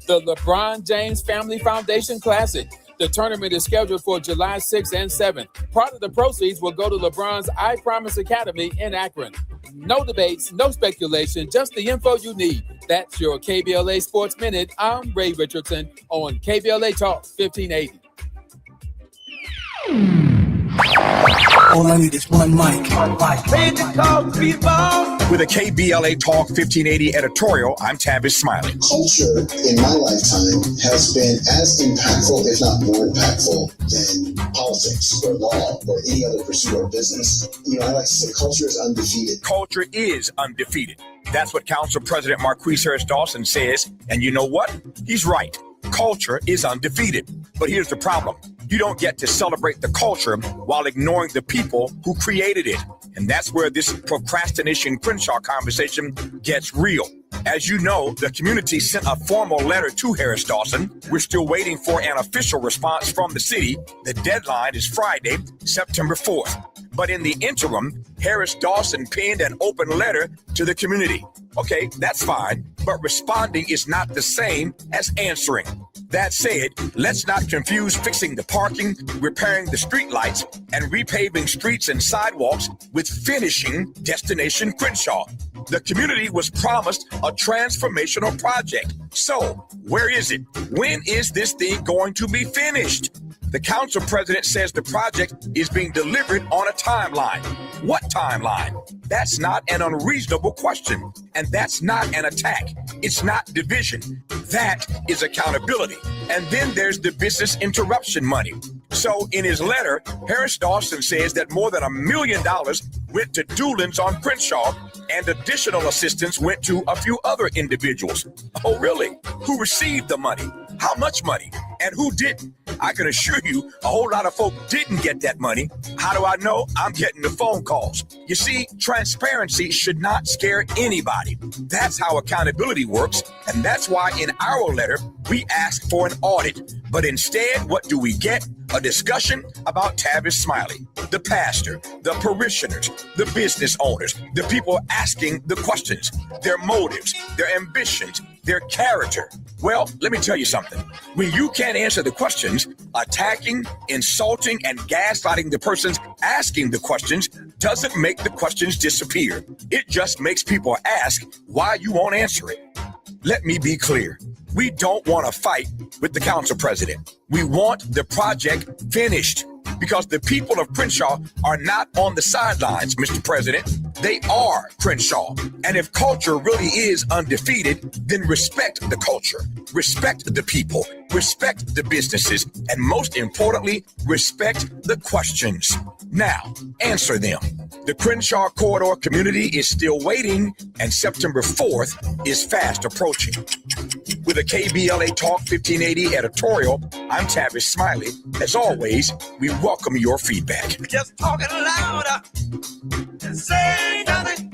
The LeBron James Family Foundation Classic. The tournament is scheduled for July 6th and 7th. Part of the proceeds will go to LeBron's I Promise Academy in Akron. No debates, no speculation, just the info you need. That's your KBLA Sports Minute. I'm Ray Richardson on KBLA Talk 1580. All I need is one mic. With a KBLA Talk 1580 editorial, I'm Tavis Smiley. Culture in my lifetime has been as impactful, if not more impactful, than politics or law or any other pursuit of business. I like to say culture is undefeated. Culture is undefeated. That's what Council President Marquise Harris Dawson says. And you know what? He's right. Culture is undefeated. But here's the problem. You don't get to celebrate the culture while ignoring the people who created it. And that's where this procrastination Crenshaw conversation gets real. As you know, the community sent a formal letter to Harris Dawson. We're still waiting for an official response from the city. The deadline is Friday, September 4th. But in the interim, Harris Dawson penned an open letter to the community. Okay, that's fine, but responding is not the same as answering. That said, let's not confuse fixing the parking, repairing the street lights, and repaving streets and sidewalks with finishing Destination Crenshaw. The community was promised a transformational project. So, where is it? When is this thing going to be finished? The council president says the project is being delivered on a timeline. What timeline? That's not an unreasonable question. And that's not an attack. It's not division. That is accountability. And then there's the business interruption money. So in his letter, Harris Dawson says that more than $1 million went to Doolin's on Crenshaw, and additional assistance went to a few other individuals. Oh, really? Who received the money? How much money? And who didn't? I can assure you a whole lot of folk didn't get that money. How do I know? I'm getting the phone calls. You see, transparency should not scare anybody. That's how accountability works. And that's why in our letter, we ask for an audit. But instead, what do we get? A discussion about Tavis Smiley, the pastor, the parishioners, the business owners, the people asking the questions, their motives, their ambitions, their character. Well, let me tell you something. When you can't answer the questions, attacking, insulting, and gaslighting the persons asking the questions doesn't make the questions disappear. It just makes people ask why you won't answer it. Let me be clear. We don't want to fight with the council president. We want the project finished because the people of Crenshaw are not on the sidelines, Mr. President. They are Crenshaw. And if culture really is undefeated, then respect the culture, respect the people, respect the businesses, and most importantly, respect the questions. Now, answer them. The Crenshaw Corridor community is still waiting, and September 4th is fast approaching. With a KBLA Talk 1580 editorial, I'm Tavis Smiley. As always, we welcome your feedback. Just talking louder and say nothing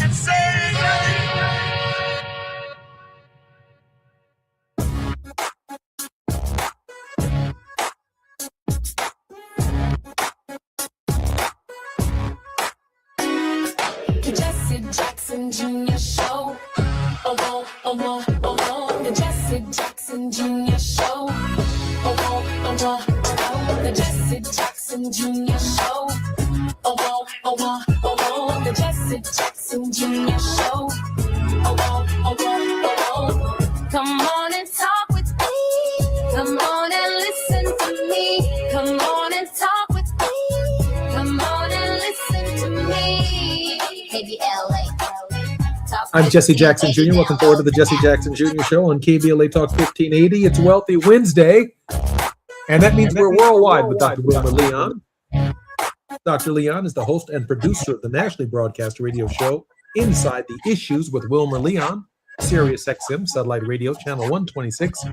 and say nothing. Jesse Jackson Jr. Show. Oh, oh, oh, oh, the Jesse Jackson Jr. Show. Oh, the Jesse Jackson Jr. Show. Oh, the Jesse Jackson Jr. Show. Oh. Come on and talk with me. Come on and listen to me. Come on and talk with me. Come on and listen to me. KBLA. I'm Jesse Jackson Jr. Welcome forward to the Jesse Jackson Jr. Show on KBLA Talk 1580. It's Wealthy Wednesday, and that means we're worldwide with Dr. Wilmer Leon. Dr. Leon is the host and producer of the nationally broadcast radio show Inside the Issues with Wilmer Leon, Sirius XM, Satellite Radio, Channel 126.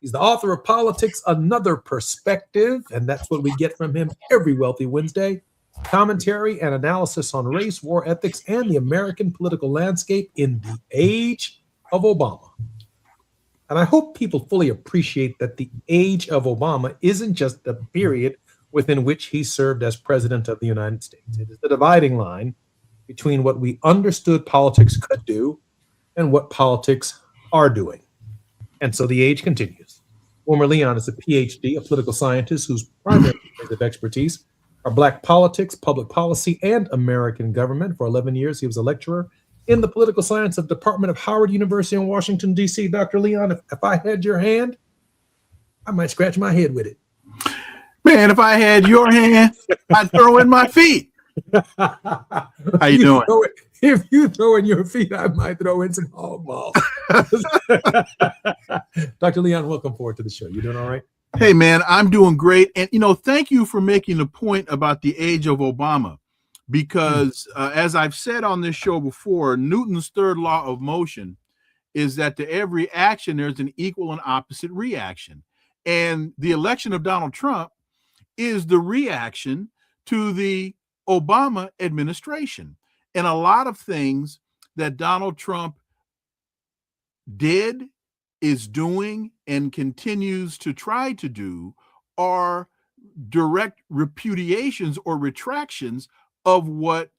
He's the author of Politics, Another Perspective, and that's what we get from him every Wealthy Wednesday. Commentary and analysis on race, war ethics, and the American political landscape in the age of Obama. And I hope people fully appreciate that the age of Obama isn't just the period within which he served as president of the United States. It is the dividing line between what we understood politics could do and what politics are doing. And so the age continues. Wilmer Leon is a PhD, a political scientist whose primary areas of expertise are Black politics, public policy, and American government. For 11 years, he was a lecturer in the political science of Department of Howard University in Washington, D.C. Dr. Leon, if I had your hand, I might scratch my head with it. Man, if I had your hand, I'd throw in my feet. How you doing? If you throw in your feet, I might throw in some hog balls. Dr. Leon, welcome forward to the show. You doing all right? Hey, man, I'm doing great. And, thank you for making the point about the age of Obama, because as I've said on this show before, Newton's third law of motion is that to every action, there's an equal and opposite reaction. And the election of Donald Trump is the reaction to the Obama administration. And a lot of things that Donald Trump did, is doing, and continues to try to do are direct repudiations or retractions of what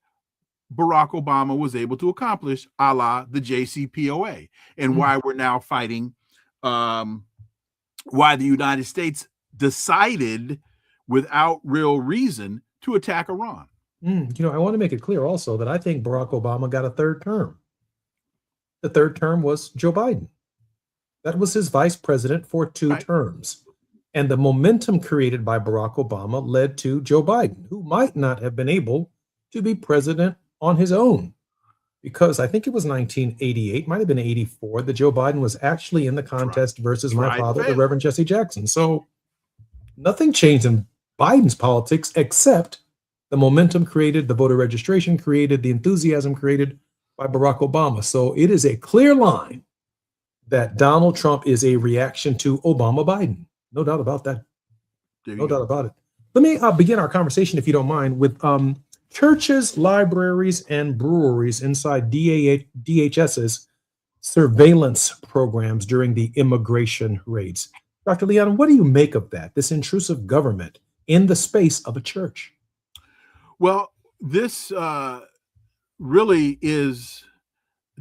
Barack Obama was able to accomplish, a la the JCPOA, and why we're now fighting, why the United States decided without real reason to attack Iran. I want to make it clear also that I think Barack Obama got a third term. The third term was Joe Biden. That was his vice president for two terms. And the momentum created by Barack Obama led to Joe Biden, who might not have been able to be president on his own, because I think it was 1988, might have been 84, that Joe Biden was actually in the contest versus my father, the Reverend Jesse Jackson. So nothing changed in Biden's politics except the momentum created, the voter registration created, the enthusiasm created by Barack Obama. So it is a clear line that Donald Trump is a reaction to Obama Biden. No doubt about that. No doubt about it. Let me begin our conversation, if you don't mind, with churches, libraries, and breweries inside DHS's surveillance programs during the immigration raids. Dr. Leon, what do you make of that, this intrusive government in the space of a church? Well, this really is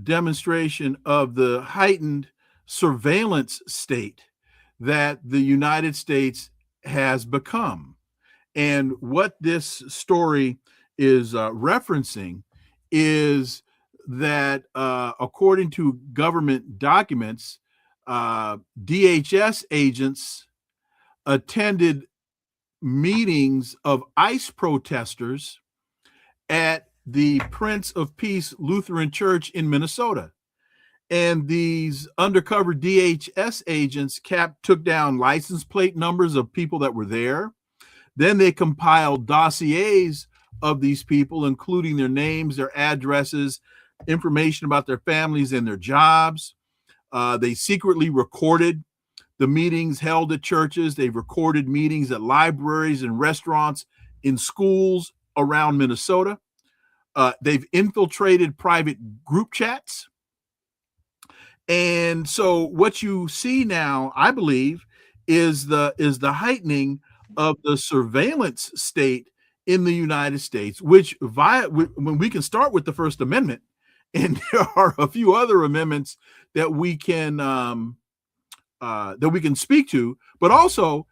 demonstration of the heightened surveillance state that the United States has become. And what this story is referencing is that according to government documents, DHS agents attended meetings of ICE protesters at the Prince of Peace Lutheran Church in Minnesota. And these undercover DHS agents took down license plate numbers of people that were there. Then they compiled dossiers of these people, including their names, their addresses, information about their families and their jobs. They secretly recorded the meetings held at churches. They've recorded meetings at libraries and restaurants, in schools around Minnesota. They've infiltrated private group chats. And so what you see now, I believe, is the heightening of the surveillance state in the United States, which when we can start with the First Amendment, and there are a few other amendments that we can speak to, but also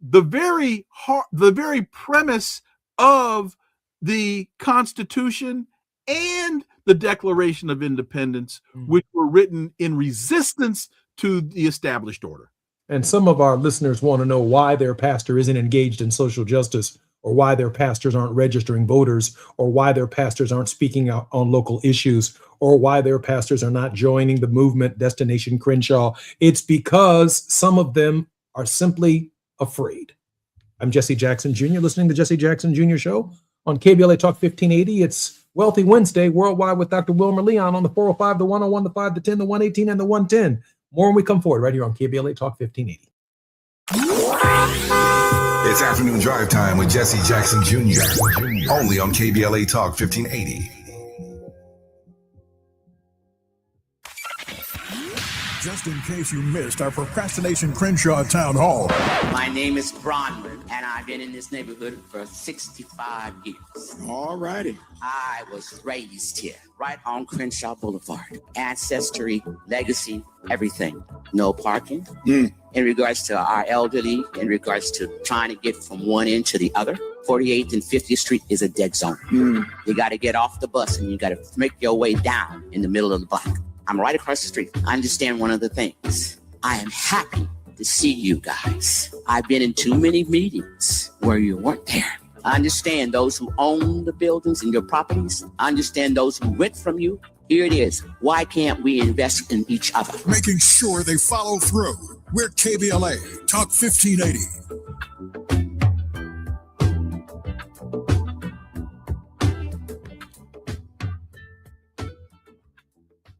the very premise of the Constitution and the Declaration of Independence, which were written in resistance to the established order. And some of our listeners want to know why their pastor isn't engaged in social justice, or why their pastors aren't registering voters, or why their pastors aren't speaking out on local issues, or why their pastors are not joining the movement Destination Crenshaw. It's because some of them are simply afraid. I'm Jesse Jackson Jr., listening to the Jesse Jackson Jr. Show on KBLA Talk 1580. It's Wealthy Wednesday, worldwide, with Dr. Wilmer Leon on the 405, the 101, the 5, the 10, the 118, and the 110. More when we come forward right here on KBLA Talk 1580. It's afternoon drive time with Jesse Jackson Jr. Only on KBLA Talk 1580. Just in case you missed our Procrastination Crenshaw Town Hall. My name is Bronwyn, and I've been in this neighborhood for 65 years. All righty. I was raised here, right on Crenshaw Boulevard. Ancestry, legacy, everything. No parking. In regards to our elderly, in regards to trying to get from one end to the other, 48th and 50th Street is a dead zone. You got to get off the bus, and you got to make your way down in the middle of the block. I'm right across the street. I understand one of the things. I am happy to see you guys. I've been in too many meetings where you weren't there. I understand those who own the buildings and your properties. I understand those who rent from you. Here it is. Why can't we invest in each other? Making sure they follow through. We're KBLA Talk 1580.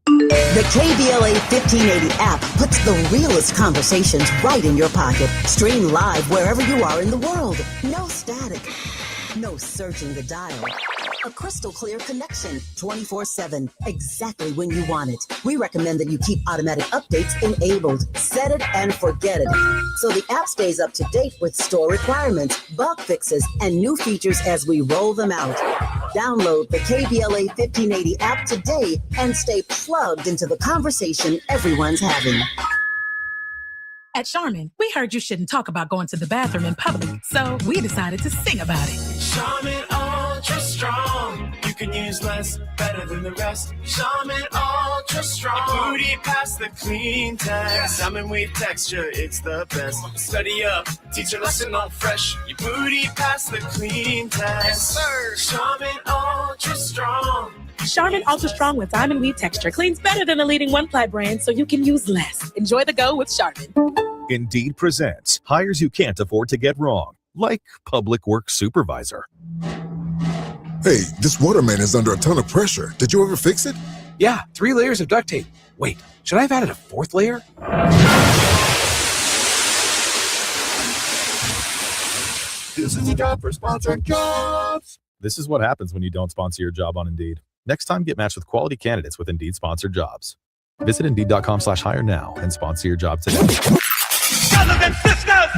The KBLA 1580 app puts the realest conversations right in your pocket. Stream live wherever you are in the world. No static. No searching the dial. A crystal clear connection 24/7, exactly when you want it. We recommend that you keep automatic updates enabled. Set it and forget it. So the app stays up to date with store requirements, bug fixes, and new features as we roll them out. Download the KBLA 1580 app today and stay plugged into the conversation everyone's having. At Charmin, we heard you shouldn't talk about going to the bathroom in public, so we decided to sing about it. Charmin Ultra Strong. You can use less, better than the rest. Charmin Ultra Strong. Your booty passed the clean test. Salmon with texture, it's the best. Study up, teach a lesson on fresh. Your booty passed the clean test. Yes, sir. Charmin Ultra Strong. Charmin Ultra Strong with diamond weave texture cleans better than the leading one-ply brand, so you can use less. Enjoy the go with Charmin. Indeed presents hires you can't afford to get wrong, like public works supervisor. Hey, this waterman is under a ton of pressure. Did you ever fix it? Yeah, 3 layers of duct tape. Wait, should I have added a 4th layer? This is a job for sponsored jobs. This is what happens when you don't sponsor your job on Indeed. Next time, get matched with quality candidates with Indeed sponsored jobs. Visit Indeed.com/hire now and sponsor your job today.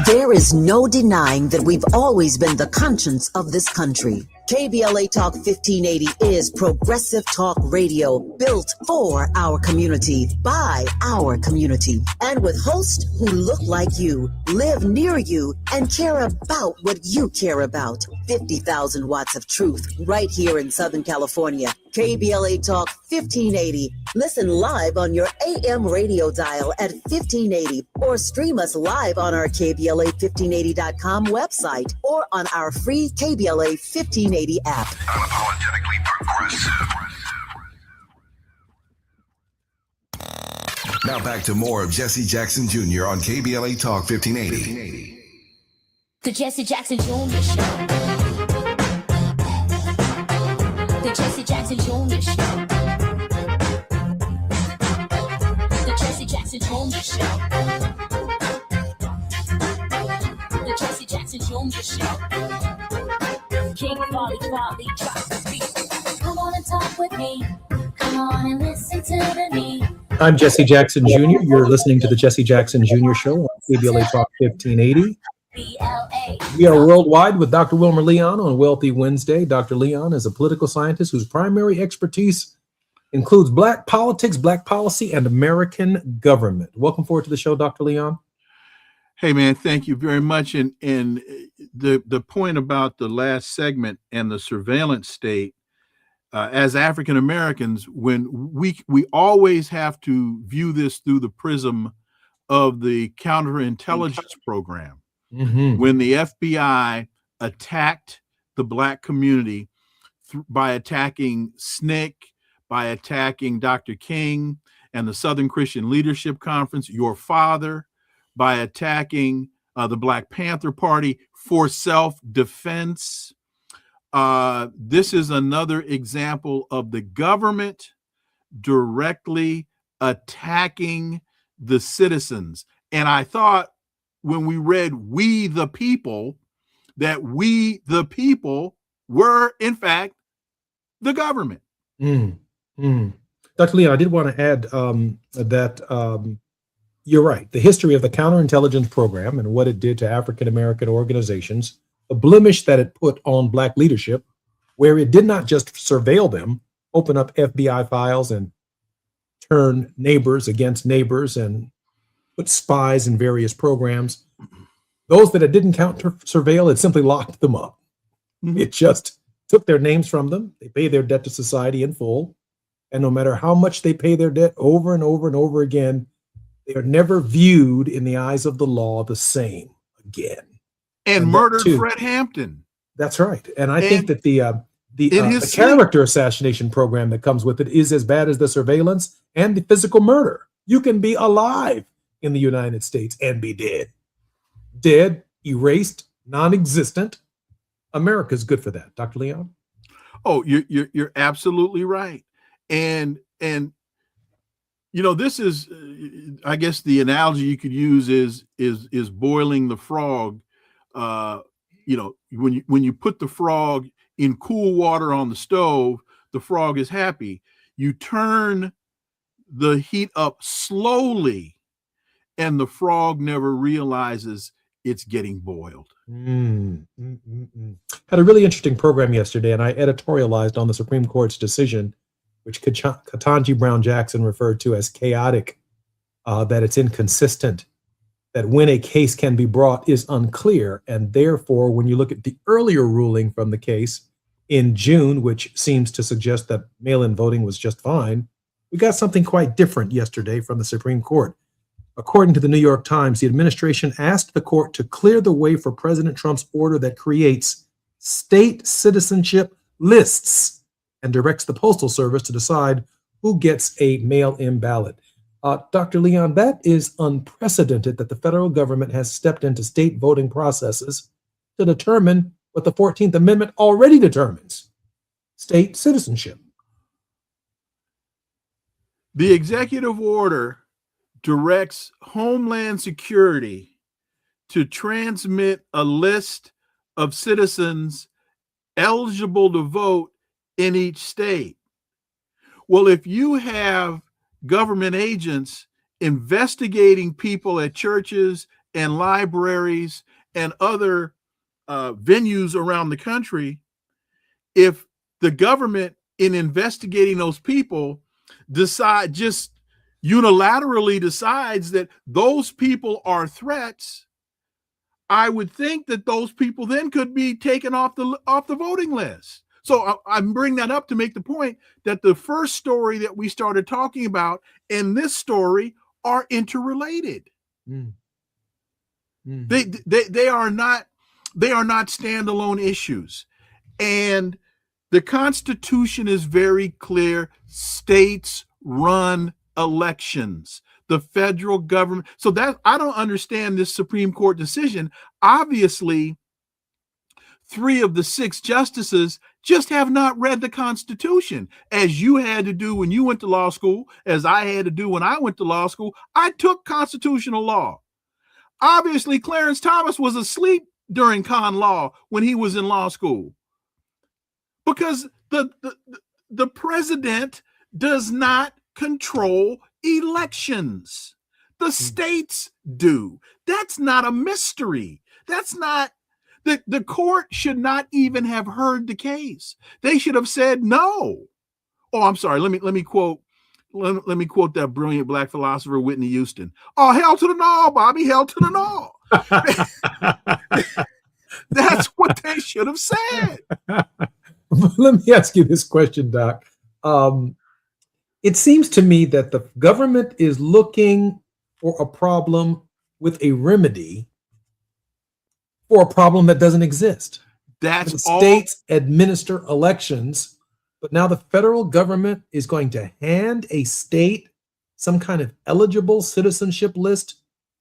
There is no denying that we've always been the conscience of this country. KBLA Talk 1580 is progressive talk radio built for our community, by our community, and with hosts who look like you, live near you, and care about what you care about. 50,000 watts of truth right here in Southern California. KBLA Talk 1580. Listen live on your AM radio dial at 1580 or stream us live on our KBLA1580.com website or on our free KBLA 1580 app. Unapologetically progressive. Now back to more of Jesse Jackson Jr. on KBLA Talk 1580. The Jesse Jackson Jr. Show. The Jesse Jackson Jr. Show. The Jesse Jackson Jr. Show. The Jesse Jackson Jr. Show. King Folly, drop the beat. Come on and talk with me. Come on and listen to me. I'm Jesse Jackson Jr. You're listening to the Jesse Jackson Jr. Show on KBLA Talk 1580. We are worldwide with Dr. Wilmer Leon on Wealthy Wednesday. Dr. Leon is a political scientist whose primary expertise includes Black politics, Black policy, and American government. Welcome forward to the show, Dr. Leon. Hey, man, thank you very much. And the point about the last segment and the surveillance state, as African Americans, when we always have to view this through the prism of the counterintelligence program. Mm-hmm. When the FBI attacked the Black community by attacking SNCC, by attacking Dr. King and the Southern Christian Leadership Conference, your father, by attacking the Black Panther Party for self-defense. This is another example of the government directly attacking the citizens. And I thought when we read "We the People," that we the people were, in fact, the government. Dr. Leon, I did want to add that you're right. The history of the counterintelligence program and what it did to African-American organizations, the blemish that it put on Black leadership, where it did not just surveil them, open up FBI files and turn neighbors against neighbors and put spies in various programs. Those that it didn't surveil, it simply locked them up. It just took their names from them. They pay their debt to society in full. And no matter how much they pay their debt over and over and over again, they are never viewed in the eyes of the law the same again. And murdered Fred Hampton. That's right. And I think that the character assassination program that comes with it is as bad as the surveillance and the physical murder. You can be alive in the United States and be dead, erased, non-existent. America's good for that. Dr. Leon? Oh, you're absolutely right. And you know, this is, I guess the analogy you could use is boiling the frog. You know, when you put the frog in cool water on the stove, the frog is happy. You turn the heat up slowly, and the frog never realizes it's getting boiled. Had a really interesting program yesterday, and I editorialized on the Supreme Court's decision, which Ketanji Brown Jackson referred to as chaotic, that it's inconsistent, that when a case can be brought is unclear. And therefore, when you look at the earlier ruling from the case in June, which seems to suggest that mail-in voting was just fine, we got something quite different yesterday from the Supreme Court. According to the New York Times, the administration asked the court to clear the way for President Trump's order that creates state citizenship lists and directs the Postal Service to decide who gets a mail-in ballot. Dr. Leon, that is unprecedented that the federal government has stepped into state voting processes to determine what the 14th Amendment already determines: state citizenship. The executive order directs Homeland Security to transmit a list of citizens eligible to vote in each state. Well, if you have government agents investigating people at churches and libraries and other venues around the country, if the government, in investigating those people, unilaterally decides that those people are threats, I would think that those people then could be taken off the voting list. So I'm bringing that up to make the point that the first story that we started talking about and this story are interrelated. They are not standalone issues. And the Constitution is very clear. States run elections. The federal government. So that I don't understand this Supreme Court decision. Obviously, 3 of the 6 justices just have not read the Constitution, as you had to do when you went to law school, as I had to do when I went to law school. I took constitutional law. Obviously, Clarence Thomas was asleep during con law when he was in law school, because the president does not control elections. The states do. That's not a mystery. That's not the court should not even have heard the case. They should have said no. Oh, I'm sorry. Let me quote that brilliant black philosopher Whitney Houston. Oh, hell to the no, Bobby. Hell to the no. That's what they should have said. Let me ask you this question, Doc. It seems to me that the government is looking for a problem with a remedy for a problem that doesn't exist. That's the states administer elections, but now the federal government is going to hand a state some kind of eligible citizenship list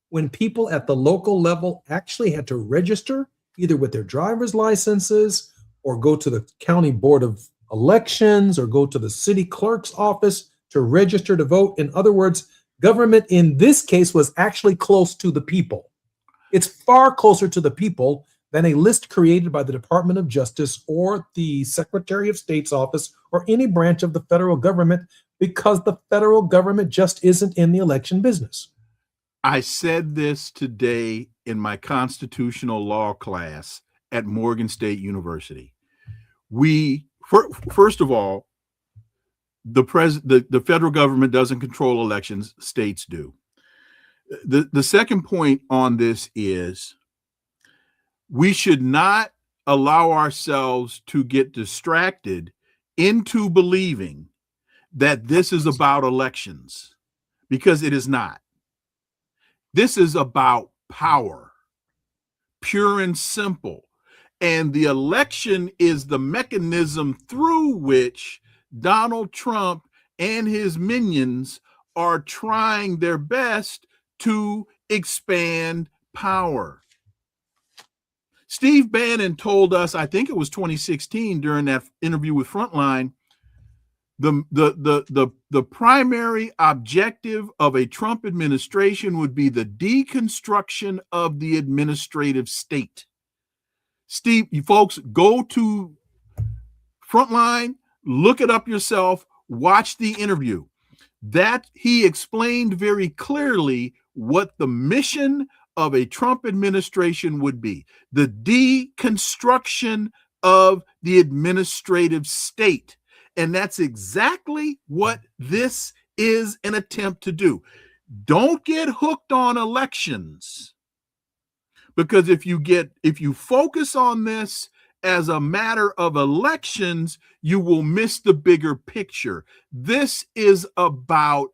when people at the local level actually had to register either with their driver's licenses or go to the county board of elections or go to the city clerk's office to register to vote. In other words, government in this case was actually close to the people. It's far closer to the people than a list created by the Department of Justice or the Secretary of State's office or any branch of the federal government, because the federal government just isn't in the election business. I said this today in my constitutional law class at Morgan State University. First of all, the federal government doesn't control elections, states do. The second point on this is we should not allow ourselves to get distracted into believing that this is about elections, because it is not. This is about power, pure and simple. And the election is the mechanism through which Donald Trump and his minions are trying their best to expand power. Steve Bannon told us, I think it was 2016 during that interview with Frontline, the primary objective of a Trump administration would be the deconstruction of the administrative state. Steve, you folks, go to Frontline, look it up yourself, watch the interview. That he explained very clearly what the mission of a Trump administration would be: the deconstruction of the administrative state. And that's exactly what this is an attempt to do. Don't get hooked on elections, because if you focus on this as a matter of elections, you will miss the bigger picture. This is about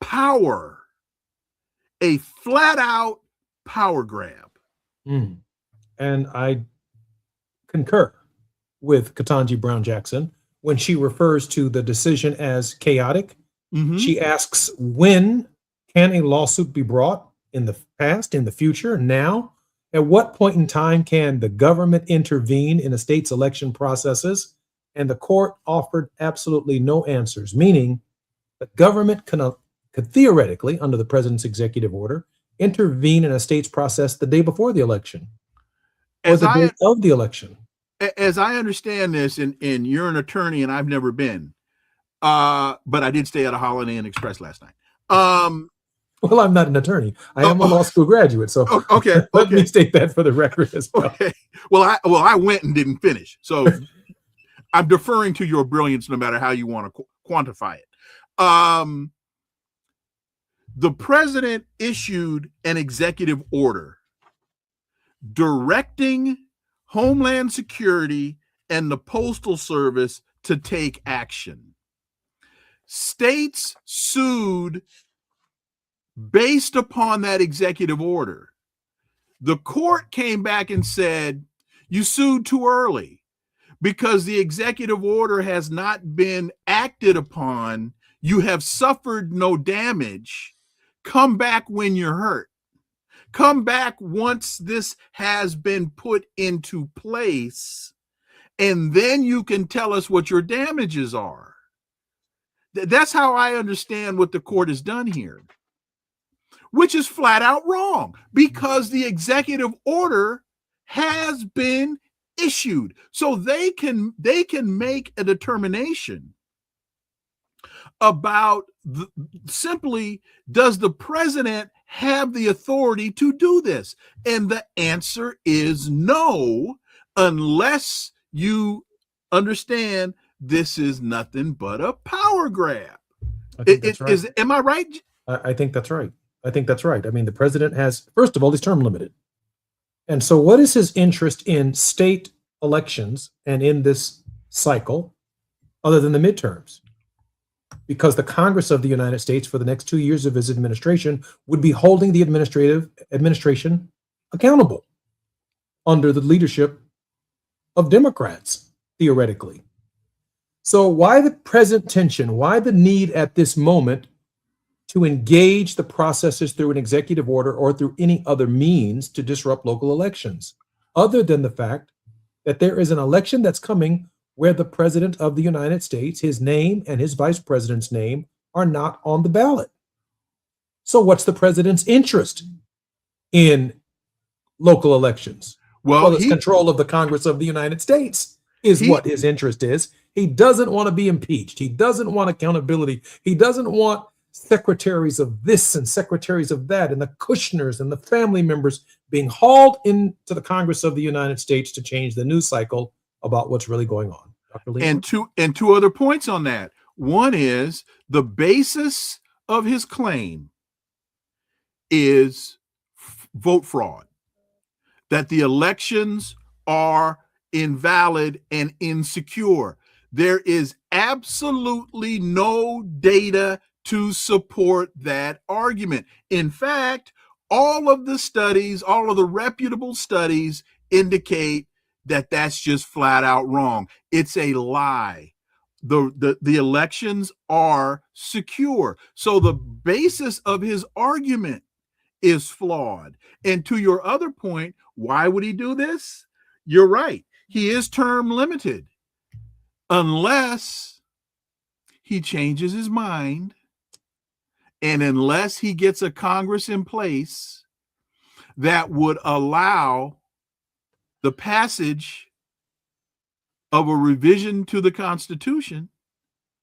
power, a flat out power grab. And I concur with Ketanji Brown Jackson when she refers to the decision as chaotic. She asks, when can a lawsuit be brought? In the past, in the future, now? At what point in time can the government intervene in a state's election processes? And the court offered absolutely no answers, meaning the government could theoretically, under the president's executive order, intervene in a state's process the day before the election or the day of the election. As I understand this, and you're an attorney and I've never been, but I did stay at a Holiday Inn Express last night. Well, I'm not an attorney. I am a law school graduate, so let me state that for the record as well. Okay. Well, I went and didn't finish, so I'm deferring to your brilliance, no matter how you want to quantify it. The president issued an executive order directing Homeland Security and the Postal Service to take action. States sued based upon that executive order. The court came back and said, you sued too early because the executive order has not been acted upon. You have suffered no damage. Come back when you're hurt. Come back once this has been put into place, and then you can tell us what your damages are. That's how I understand what the court has done here, which is flat out wrong because the executive order has been issued. So they can make a determination about simply, does the president have the authority to do this? And the answer is no, unless you understand this is nothing but a power grab. Am I right? I think that's right. I think that's right. I mean, the president has, first of all, he's term limited. And so what is his interest in state elections and in this cycle other than the midterms? Because the Congress of the United States for the next 2 years of his administration would be holding the administration accountable under the leadership of Democrats, theoretically. So why the present tension? Why the need at this moment to engage the processes through an executive order or through any other means to disrupt local elections, other than the fact that there is an election that's coming where the president of the United States, his name and his vice president's name are not on the ballot. So what's the president's interest in local elections? Well, it's control of the Congress of the United States is what his interest is. He doesn't want to be impeached. He doesn't want accountability. He doesn't want secretaries of this and secretaries of that and the Kushners and the family members being hauled into the Congress of the United States to change the news cycle about what's really going on. Dr. Lee? And two other points on that. One is the basis of his claim is vote fraud, that the elections are invalid and insecure. There is absolutely no data to support that argument. In fact, all of the studies, all of the reputable studies indicate that that's just flat out wrong. It's a lie. The elections are secure. So the basis of his argument is flawed. And to your other point, why would he do this? You're right. He is term limited unless he changes his mind and unless he gets a Congress in place that would allow the passage of a revision to the Constitution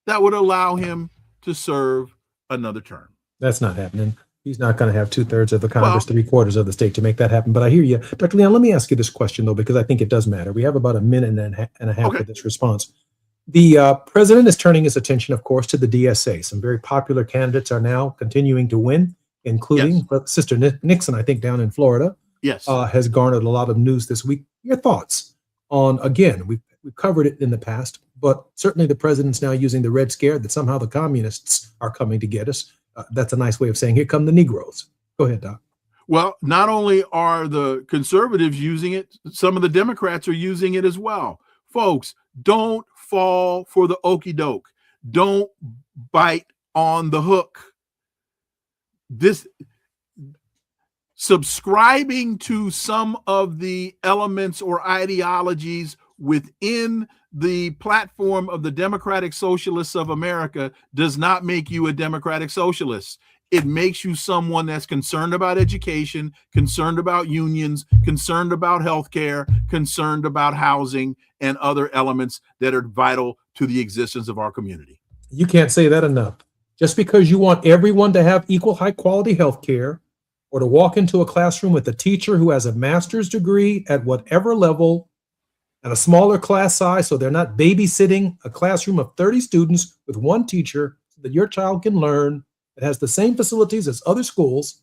that would allow him to serve another term. That's not happening. He's not going to have 2/3 of the Congress, 3/4 of the state to make that happen. But I hear you. Dr. Leon, let me ask you this question, though, because I think it does matter. We have about a minute and a half for this response. The president is turning his attention, of course, to the DSA. Some very popular candidates are now continuing to win, including Sister Nixon, I think, down in Florida. Yes. Has garnered a lot of news this week. Your thoughts on, again, we've covered it in the past, but certainly the president's now using the Red Scare that somehow the communists are coming to get us. That's a nice way of saying, here come the Negroes. Go ahead, Doc. Well, not only are the conservatives using it, some of the Democrats are using it as well. Folks, don't fall for the okie doke. Don't bite on the hook. Subscribing to some of the elements or ideologies within the platform of the Democratic Socialists of America does not make you a Democratic Socialist. It makes you someone that's concerned about education, concerned about unions, concerned about healthcare, concerned about housing, and other elements that are vital to the existence of our community. You can't say that enough. Just because you want everyone to have equal high quality healthcare, or to walk into a classroom with a teacher who has a master's degree at whatever level and a smaller class size, so they're not babysitting a classroom of 30 students with one teacher, so that your child can learn, that has the same facilities as other schools,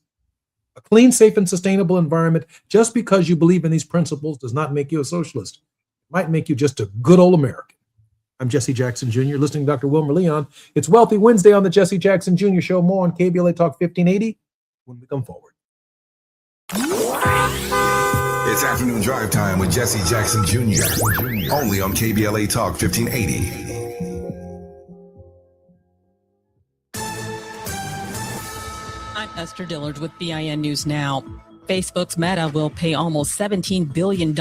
A clean, safe, and sustainable environment. Just because you believe in these principles does not make you a socialist. It might make you just a good old American. I'm Jesse Jackson Jr., listening to Dr. Wilmer Leon. It's Wealthy Wednesday on the Jesse Jackson Jr. Show. More on KBLA Talk 1580 when we come forward. It's afternoon drive time with Jesse Jackson Jr. Only on KBLA Talk 1580. I'm Esther Dillard with BIN News Now. Facebook's Meta will pay almost $17 billion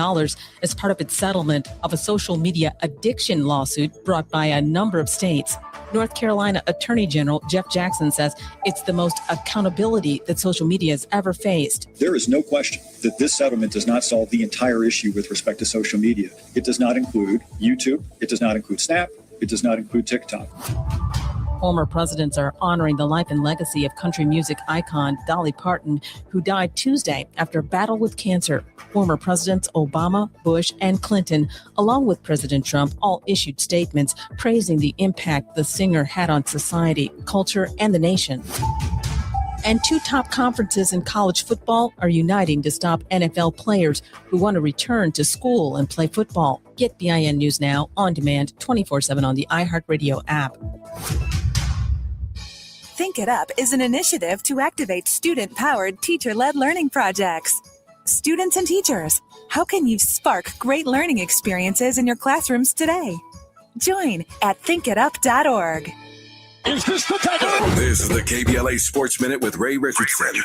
as part of its settlement of a social media addiction lawsuit brought by a number of states. North Carolina Attorney General Jeff Jackson says it's the most accountability that social media has ever faced. There is no question that this settlement does not solve the entire issue with respect to social media. It does not include YouTube. It does not include Snap. It does not include TikTok. Former presidents are honoring the life and legacy of country music icon Dolly Parton, who died Tuesday after a battle with cancer. Former presidents Obama, Bush, and Clinton, along with President Trump, all issued statements praising the impact the singer had on society, culture, and the nation. And two top conferences in college football are uniting to stop NFL players who want to return to school and play football. Get BIN News Now on demand 24/7 on the iHeartRadio app. Think It Up is an initiative to activate student-powered, teacher-led learning projects. Students and teachers, how can you spark great learning experiences in your classrooms today? Join at thinkitup.org. Is this the time? This is the KBLA Sports Minute with Ray Richardson.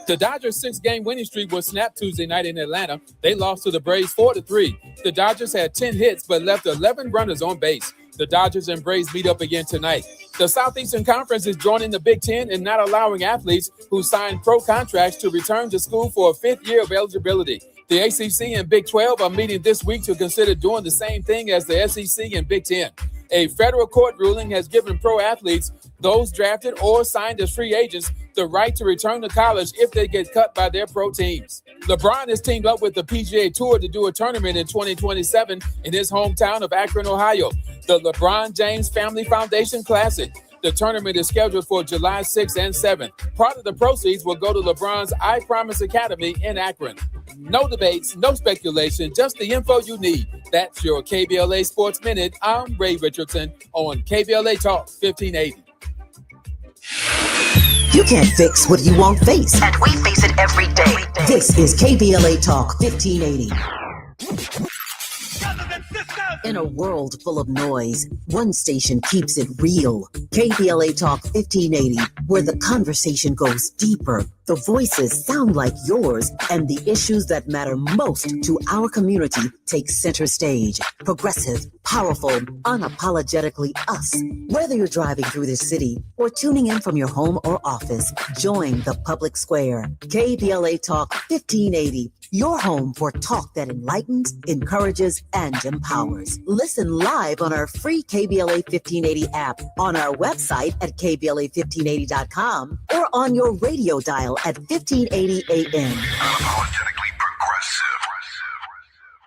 The Dodgers' 6-game winning streak was snapped Tuesday night in Atlanta. They lost to the Braves 4-3. The Dodgers had 10 hits but left 11 runners on base. The Dodgers and Braves meet up again tonight. The Southeastern Conference is joining the Big Ten and not allowing athletes who signed pro contracts to return to school for a fifth year of eligibility. The ACC and Big 12 are meeting this week to consider doing the same thing as the SEC and Big 10. A federal court ruling has given pro athletes, those drafted or signed as free agents, the right to return to college if they get cut by their pro teams. LeBron has teamed up with the PGA Tour to do a tournament in 2027 in his hometown of Akron, Ohio. The LeBron James Family Foundation Classic. The tournament is scheduled for July 6th and 7th. Part of the proceeds will go to LeBron's I Promise Academy in Akron. No debates, no speculation, just the info you need. That's your KBLA Sports Minute. I'm Ray Richardson on KBLA Talk 1580. You can't fix what you won't face. And we face it every day. This is KBLA Talk 1580. In a world full of noise, one station keeps it real. KBLA Talk 1580, where the conversation goes deeper, the voices sound like yours, and the issues that matter most to our community take center stage. Progressive, powerful, unapologetically us. Whether you're driving through the city or tuning in from your home or office, join the public square. KBLA Talk 1580. Your home for talk that enlightens, encourages, and empowers. Listen live on our free KBLA 1580 app, on our website at KBLA1580.com, or on your radio dial at 1580 AM.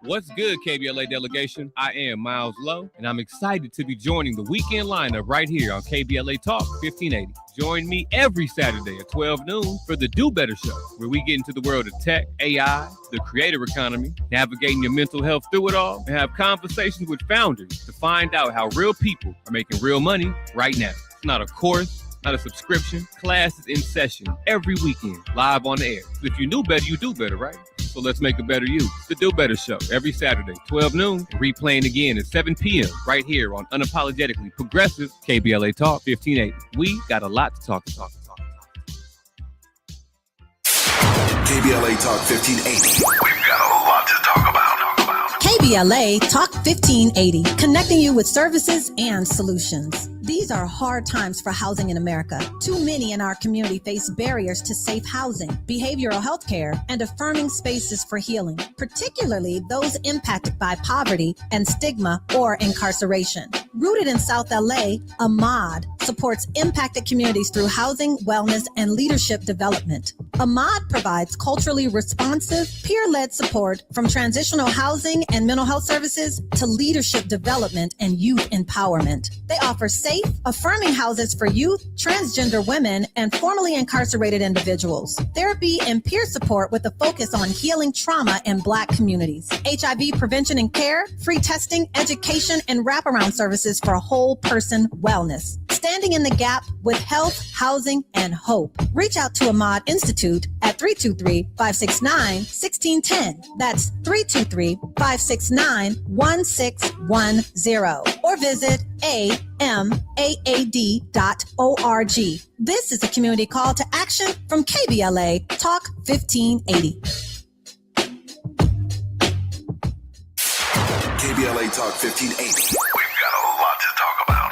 What's good, KBLA delegation? I am Miles Lowe, and I'm excited to be joining the weekend lineup right here on KBLA Talk 1580. Join me every Saturday at 12 noon for the Do Better Show, where we get into the world of tech, AI, the creator economy, navigating your mental health through it all, and have conversations with founders to find out how real people are making real money right now. It's not a course, not a subscription. Class is in session every weekend, live on the air. If you knew better, you do better, right? So let's make a better you. The Do Better Show, every Saturday, 12 noon, and replaying again at 7 p.m. right here on Unapologetically Progressive KBLA Talk 1580. We got a lot to talk about. KBLA Talk 1580. We've got a lot to talk about. KBLA Talk 1580, connecting you with services and solutions. These are hard times for housing in America. Too many in our community face barriers to safe housing, behavioral health care, and affirming spaces for healing, particularly those impacted by poverty and stigma or incarceration. Rooted in South LA, AMAD supports impacted communities through housing, wellness, and leadership development. Ahmad provides culturally responsive, peer-led support from transitional housing and mental health services to leadership development and youth empowerment. They offer safe, affirming houses for youth, transgender women, and formerly incarcerated individuals. Therapy and peer support with a focus on healing trauma in Black communities. HIV prevention and care, free testing, education, and wraparound services for whole person wellness. Standing in the gap with health, housing, and hope. Reach out to Ahmad Institute at 323-569-1610. That's 323-569-1610. Or visit amaad.org. This is a community call to action from KBLA Talk 1580. KBLA Talk 1580. We've got a lot to talk about.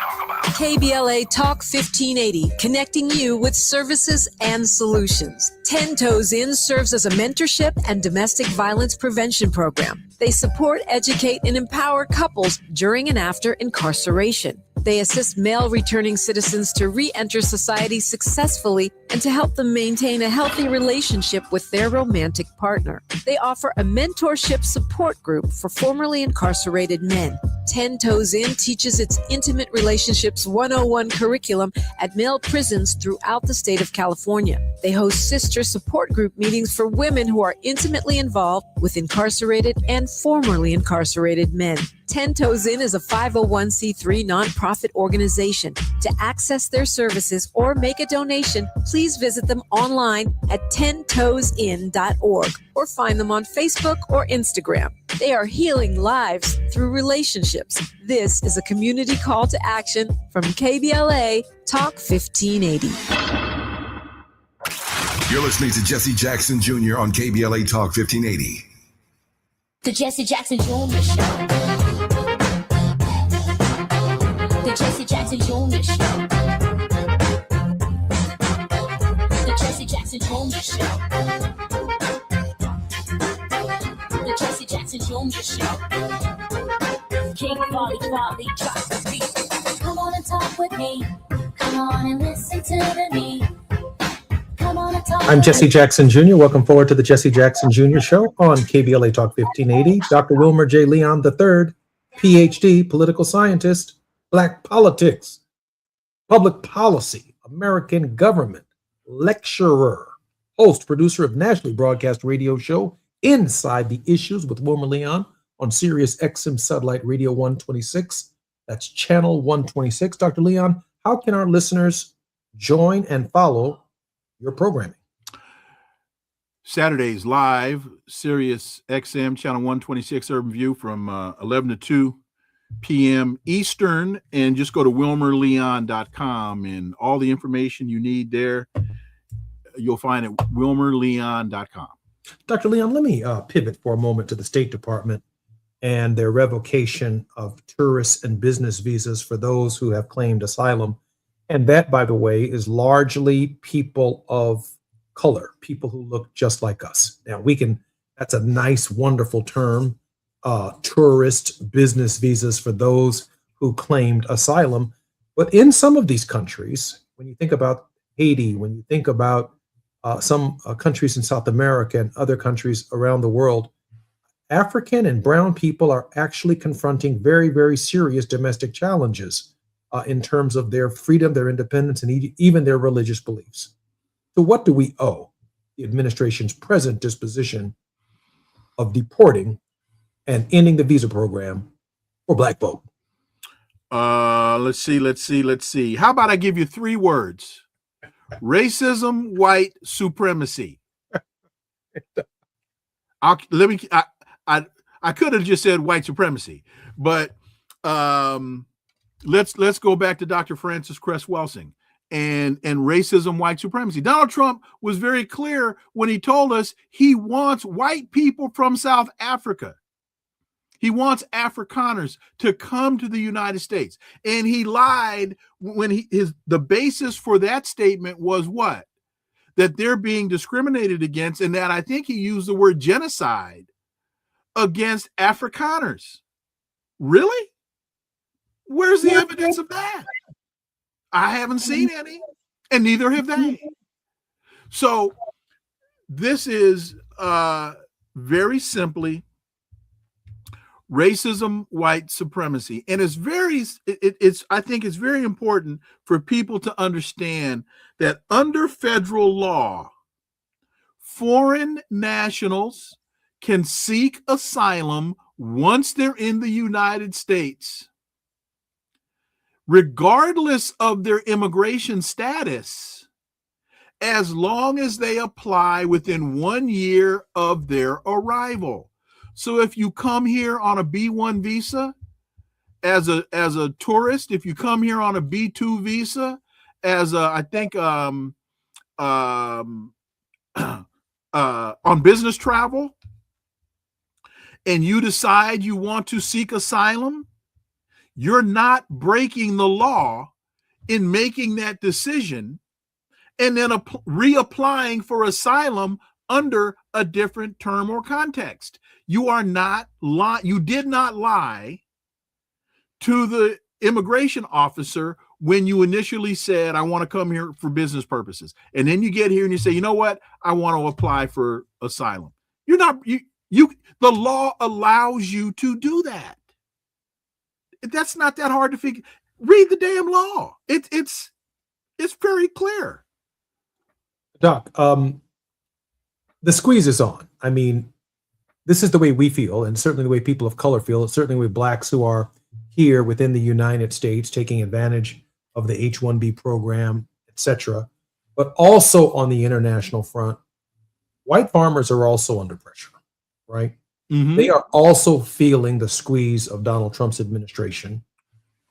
KBLA Talk 1580, connecting you with services and solutions. 10 Toes In serves as a mentorship and domestic violence prevention program. They support, educate, and empower couples during and after incarceration. They assist male returning citizens to re-enter society successfully and to help them maintain a healthy relationship with their romantic partner. They offer a mentorship support group for formerly incarcerated men. 10 Toes In teaches its Intimate Relationships 101 curriculum at male prisons throughout the state of California. They host sister support group meetings for women who are intimately involved with incarcerated and formerly incarcerated men. 10 Toes In is a 501c3 nonprofit organization. To access their services or make a donation, please visit them online at 10toesin.org or find them on Facebook or Instagram. They are healing lives through relationships. This is a community call to action from KBLA Talk 1580. You're listening to Jesse Jackson Jr. on KBLA Talk 1580. The Jesse Jackson Jr. Show. The Jesse Jackson Jr. Show. The Jesse Jackson Jr. Show. The Jesse Jackson Jr. Show. King Volley, drop the beat. Come on and talk with me. Come on and listen to me. Come on and talk. I'm Jesse Jackson Jr. Welcome forward to the Jesse Jackson Jr. Show on KBLA Talk 1580. Dr. Wilmer J. Leon III, PhD, political scientist, Black politics, public policy, American government, lecturer, host, producer of nationally broadcast radio show Inside the Issues with Wilmer Leon on Sirius XM Satellite Radio 126. That's channel 126. Dr. Leon, how can our listeners join and follow your programming? Saturdays live, Sirius XM channel 126 Urban View from 11 to 2 p.m. Eastern, and just go to wilmerleon.com and all the information you need there you'll find at wilmerleon.com. Dr. Leon, let me pivot for a moment to the State Department and their revocation of tourist and business visas for those who have claimed asylum. And that, by the way, is largely people of color, people who look just like us. Now, that's a nice, wonderful term, tourist business visas for those who claimed asylum. But in some of these countries, when you think about Haiti, when you think about some countries in South America and other countries around the world, African and brown people are actually confronting very, very serious domestic challenges in terms of their freedom, their independence, and even their religious beliefs. So what do we owe the administration's present disposition of deporting and ending the visa program for Black folk? Let's see. How about I give you 3 words? Racism, white supremacy. I could have just said white supremacy, but let's go back to Dr. Francis Cress Welsing and racism, white supremacy. Donald Trump was very clear when he told us he wants white people from South Africa. He wants Afrikaners to come to the United States. And he lied when the basis for that statement was what? That they're being discriminated against, and that I think he used the word genocide against Afrikaners. Really? Where's the evidence of that? I haven't seen any, and neither have they. So this is very simply racism, white supremacy. And it's I think it's very important for people to understand that under federal law, foreign nationals can seek asylum once they're in the United States, regardless of their immigration status, as long as they apply within 1 year of their arrival. So if you come here on a B1 visa as a tourist, if you come here on a B2 visa as on business travel, and you decide you want to seek asylum, you're not breaking the law in making that decision and then reapplying for asylum under a different term or context. You are not you did not lie to the immigration officer when you initially said, I want to come here for business purposes. And then you get here and you say, you know what? I want to apply for asylum. You're not, the law allows you to do that. That's not that hard to figure. Read the damn law. It's very clear. Doc, the squeeze is on. I mean, this is the way we feel, and certainly the way people of color feel. It's certainly with blacks who are here within the United States taking advantage of the H-1B program, etc. But also on the international front, white farmers are also under pressure, right? Mm-hmm. They are also feeling the squeeze of Donald Trump's administration.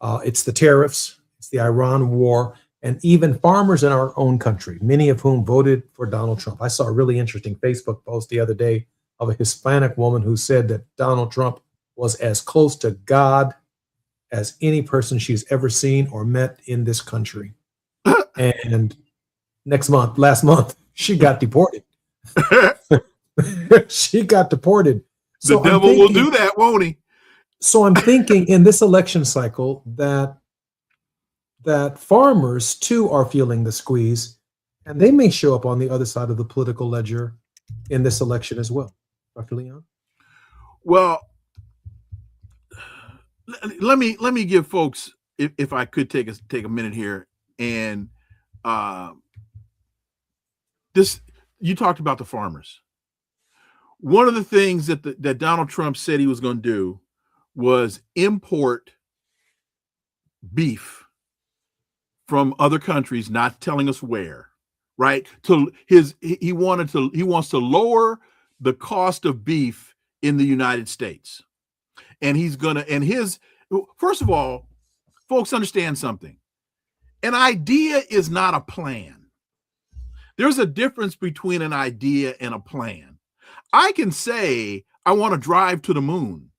It's the tariffs, it's the Iran war, and even farmers in our own country, many of whom voted for Donald Trump. I saw a really interesting Facebook post the other day of a Hispanic woman who said that Donald Trump was as close to God as any person she's ever seen or met in this country. And last month, she got deported. She got deported. The devil will do that, won't he? So I'm thinking in this election cycle that farmers too are feeling the squeeze, and they may show up on the other side of the political ledger in this election as well. Dr. Leon? Well, let me give folks, if I could take a minute here, and you talked about the farmers. One of the things that Donald Trump said he was going to do was import beef from other countries, not telling us where, right? He wants to lower the cost of beef in the United States. And first of all, folks, understand something. An idea is not a plan. There's a difference between an idea and a plan. I can say, I want to drive to the moon.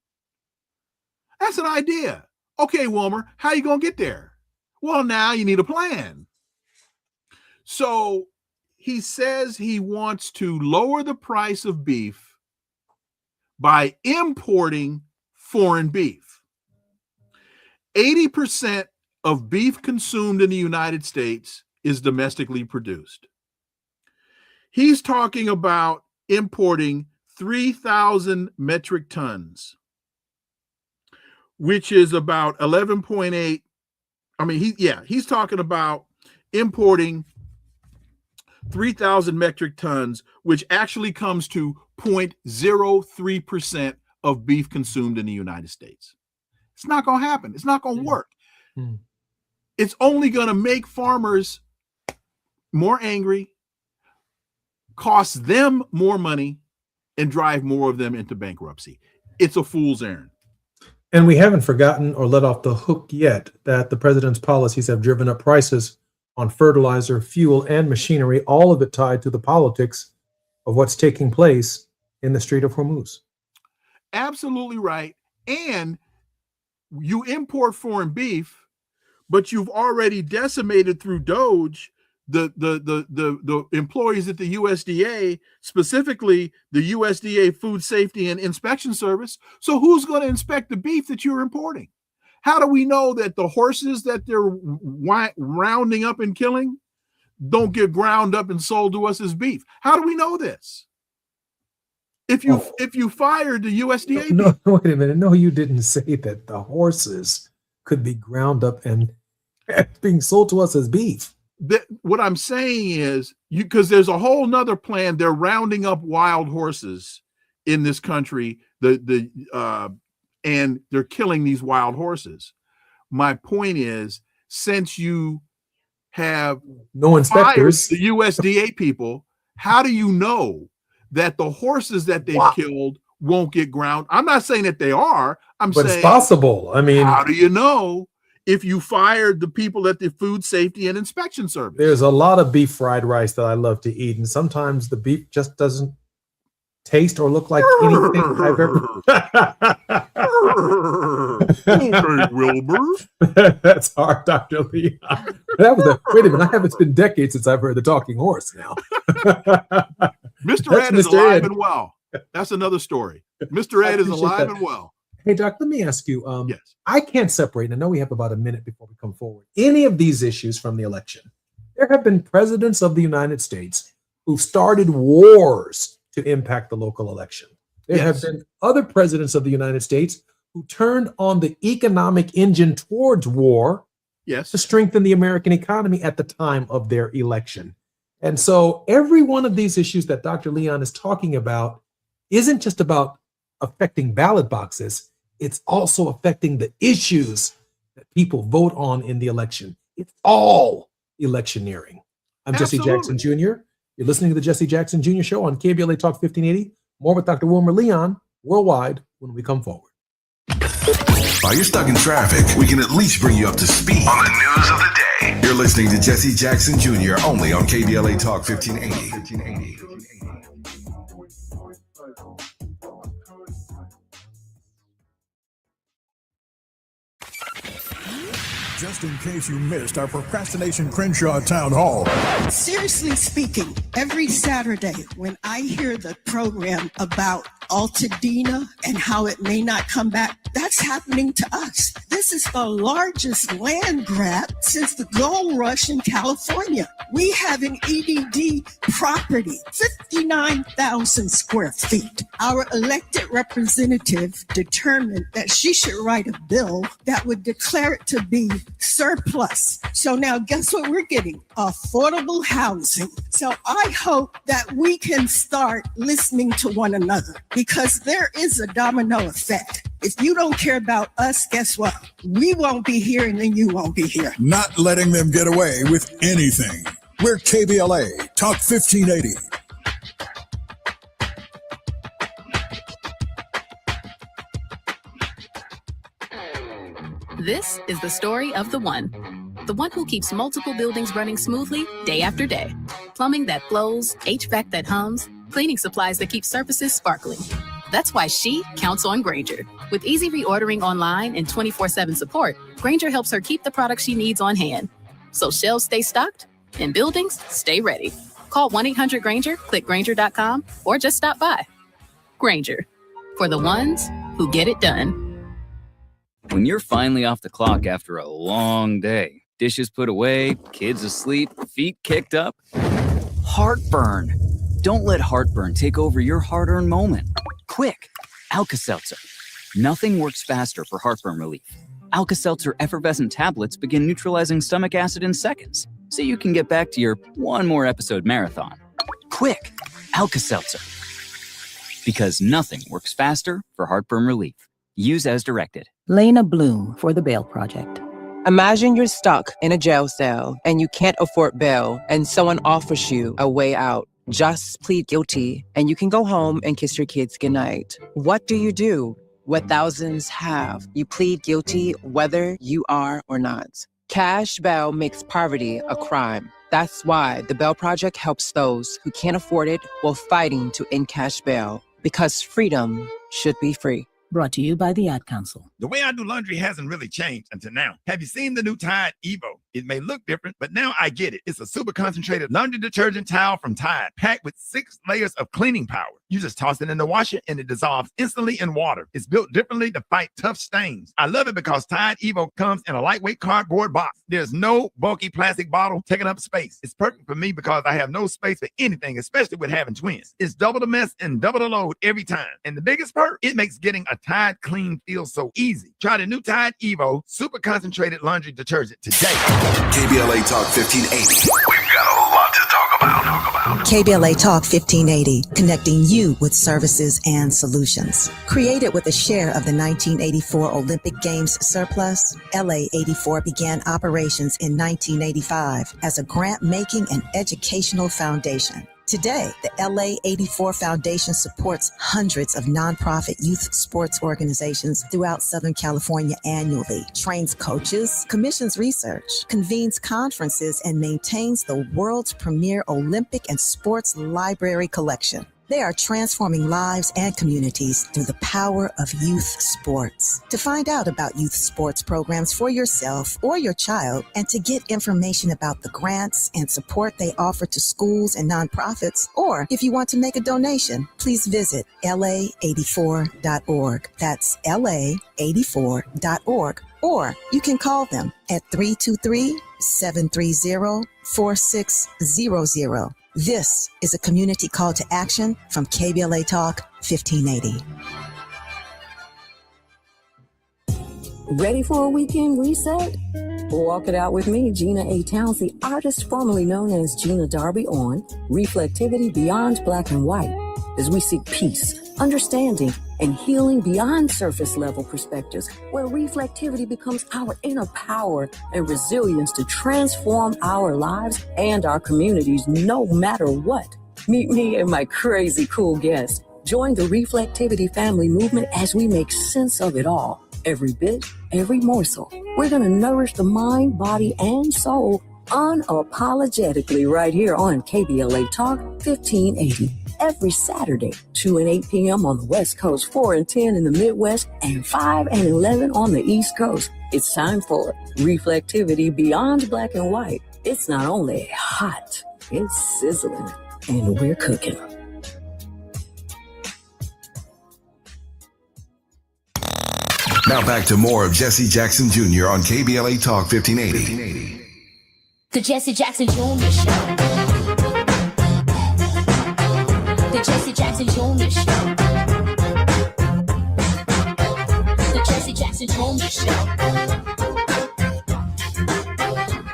That's an idea. Okay, Wilmer, how you going to get there? Well, now you need a plan. So he says he wants to lower the price of beef by importing foreign beef. 80% of beef consumed in the United States is domestically produced. He's talking about importing 3,000 metric tons, which is about 11.8. I mean, he's talking about importing 3,000 metric tons, which actually comes to 0.03% of beef consumed in the United States. It's not going to happen. It's not going to work. It's only going to make farmers more angry, cost them more money, and drive more of them into bankruptcy. It's a fool's errand. And we haven't forgotten or let off the hook yet that the president's policies have driven up prices on fertilizer, fuel, and machinery, all of it tied to the politics of what's taking place in the Strait of Hormuz. Absolutely right. And you import foreign beef, but you've already decimated through Doge the employees at the USDA, specifically the USDA Food Safety and Inspection Service. So who's going to inspect the beef that you're importing? How do we know that the horses that they're rounding up and killing, don't get ground up and sold to us as beef. How do we know this? If you fired the USDA, no, wait a minute. No, you didn't say that the horses could be ground up and being sold to us as beef. What I'm saying is, because there's a whole nother plan. They're rounding up wild horses in this country. And they're killing these wild horses. My point is, since you have no inspectors, the USDA people, how do you know that the horses that they've killed won't get ground? I'm not saying that they are. But saying it's possible. I mean, how do you know if you fired the people at the Food Safety and Inspection Service? There's a lot of beef fried rice that I love to eat, and sometimes the beef just doesn't taste or look like anything I've ever. Okay, Wilbur. That's hard, Dr. Leon. Wait a minute. It's been decades since I've heard the talking horse now. Mr. Ed is alive and well. That's another story. Mr. Ed is alive and well. Hey, Doc, let me ask you. Yes. I can't separate, and I know we have about a minute before we come forward, any of these issues from the election. There have been presidents of the United States who've started wars to impact the local election. There have been other presidents of the United States who turned on the economic engine towards war to strengthen the American economy at the time of their election. And so every one of these issues that Dr. Leon is talking about isn't just about affecting ballot boxes. It's also affecting the issues that people vote on in the election. It's all electioneering. I'm Jesse Jackson Jr. You're listening to the Jesse Jackson Jr. Show on KBLA Talk 1580. More with Dr. Wilmer Leon worldwide when we come forward. While you're stuck in traffic, we can at least bring you up to speed on the news of the day. You're listening to Jesse Jackson Jr. only on KBLA Talk 1580. Just in case you missed our Procrastination Crenshaw Town Hall. Seriously speaking, every Saturday when I hear the program about Altadena and how it may not come back, that's happening to us. This is the largest land grab since the gold rush in California. We have an EDD property, 59,000 square feet. Our elected representative determined that she should write a bill that would declare it to be surplus. So now guess what we're getting? Affordable housing. So I hope that we can start listening to one another, because there is a domino effect. If you don't care about us, guess what? We won't be here and then you won't be here. Not letting them get away with anything. We're KBLA Talk 1580. This is the story of the one who keeps multiple buildings running smoothly day after day. Plumbing that flows, HVAC that hums, cleaning supplies that keep surfaces sparkling. That's why she counts on Grainger. With easy reordering online and 24/7 support, Grainger helps her keep the products she needs on hand, so shelves stay stocked and buildings stay ready. Call 1-800-GRAINGER, click Grainger.com, or just stop by. Grainger, for the ones who get it done. When you're finally off the clock after a long day, dishes put away, kids asleep, feet kicked up, heartburn. Don't let heartburn take over your hard-earned moment. Quick, Alka-Seltzer. Nothing works faster for heartburn relief. Alka-Seltzer effervescent tablets begin neutralizing stomach acid in seconds, so you can get back to your one more episode marathon. Quick, Alka-Seltzer. Because nothing works faster for heartburn relief. Use as directed. Lena Bloom for the Bail Project. Imagine you're stuck in a jail cell and you can't afford bail, and someone offers you a way out. Just plead guilty and you can go home and kiss your kids goodnight. What do? What thousands have. You plead guilty whether you are or not. Cash bail makes poverty a crime. That's why the Bail Project helps those who can't afford it while fighting to end cash bail. Because freedom should be free. Brought to you by the Ad Council. The way I do laundry hasn't really changed until now. Have you seen the new Tide Evo? It may look different, but now I get it. It's a super concentrated laundry detergent towel from Tide, packed with 6 layers of cleaning power. You just toss it in the washer and it dissolves instantly in water. It's built differently to fight tough stains. I love it because Tide Evo comes in a lightweight cardboard box. There's no bulky plastic bottle taking up space. It's perfect for me because I have no space for anything, especially with having twins. It's double the mess and double the load every time. And the biggest perk, it makes getting a Tide clean feel so easy. Try the new Tide Evo Super Concentrated Laundry Detergent today. KBLA Talk 1580. We've got a lot to talk about. KBLA Talk 1580, connecting you with services and solutions. Created with a share of the 1984 Olympic Games surplus, LA 84 began operations in 1985 as a grant-making and educational foundation. Today, the LA 84 Foundation supports hundreds of nonprofit youth sports organizations throughout Southern California annually, trains coaches, commissions research, convenes conferences, and maintains the world's premier Olympic and sports library collection. They are transforming lives and communities through the power of youth sports. To find out about youth sports programs for yourself or your child, and to get information about the grants and support they offer to schools and nonprofits, or if you want to make a donation, please visit la84.org. That's la84.org. Or you can call them at 323-730-4600. This is a community call to action from KBLA Talk 1580. Ready for a weekend reset? Walk it out with me, Gina A. Towns, the artist formerly known as Gina Darby, on Reflectivity Beyond Black and White, as we seek peace, understanding, and healing beyond surface level perspectives, where reflectivity becomes our inner power and resilience to transform our lives and our communities no matter what. Meet me and my crazy cool guests. Join the Reflectivity family movement as we make sense of it all. Every bit, every morsel. We're going to nourish the mind, body, and soul unapologetically right here on KBLA Talk 1580. Every Saturday, 2 and 8 p.m. on the West Coast, 4 and 10 in the Midwest, and 5 and 11 on the East Coast. It's time for Reflectivity Beyond Black and White. It's not only hot, it's sizzling, and we're cooking. Now back to more of Jesse Jackson Jr. on KBLA Talk 1580. The Jesse Jackson Jr. Show. The Jesse Jackson Jr. Show. The Jesse Jackson Jr. Show.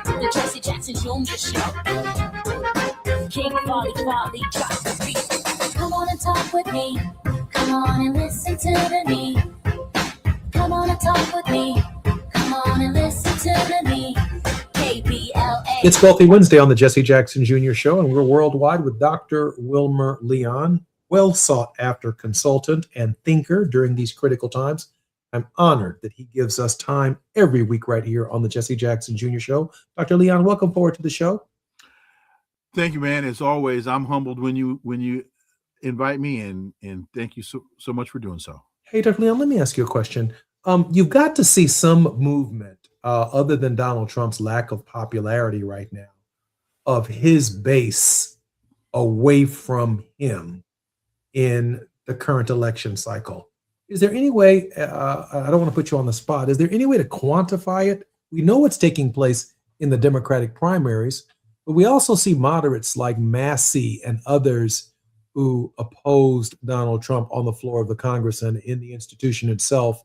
The Jesse Jackson Jr. Show. King Folly, drop the beat. Come on and talk with me. Come on and listen to me. Come on and talk with me. Come on and listen to me. KBLA. It's Wealthy Wednesday on the Jesse Jackson Jr. Show, and we're worldwide with Dr. Wilmer Leon, well sought after consultant and thinker during these critical times. I'm honored that he gives us time every week right here on the Jesse Jackson Jr. Show. Dr. Leon, welcome forward to the show. Thank you, man. As always, I'm humbled when you invite me in, and thank you so much for doing so. Hey, Dr. Leon, let me ask you a question. You've got to see some movement other than Donald Trump's lack of popularity right now of his base away from him in the current election cycle. Is there any way, I don't want to put you on the spot, is there any way to quantify it? We know what's taking place in the Democratic primaries, but we also see moderates like Massey and others who opposed Donald Trump on the floor of the Congress and in the institution itself.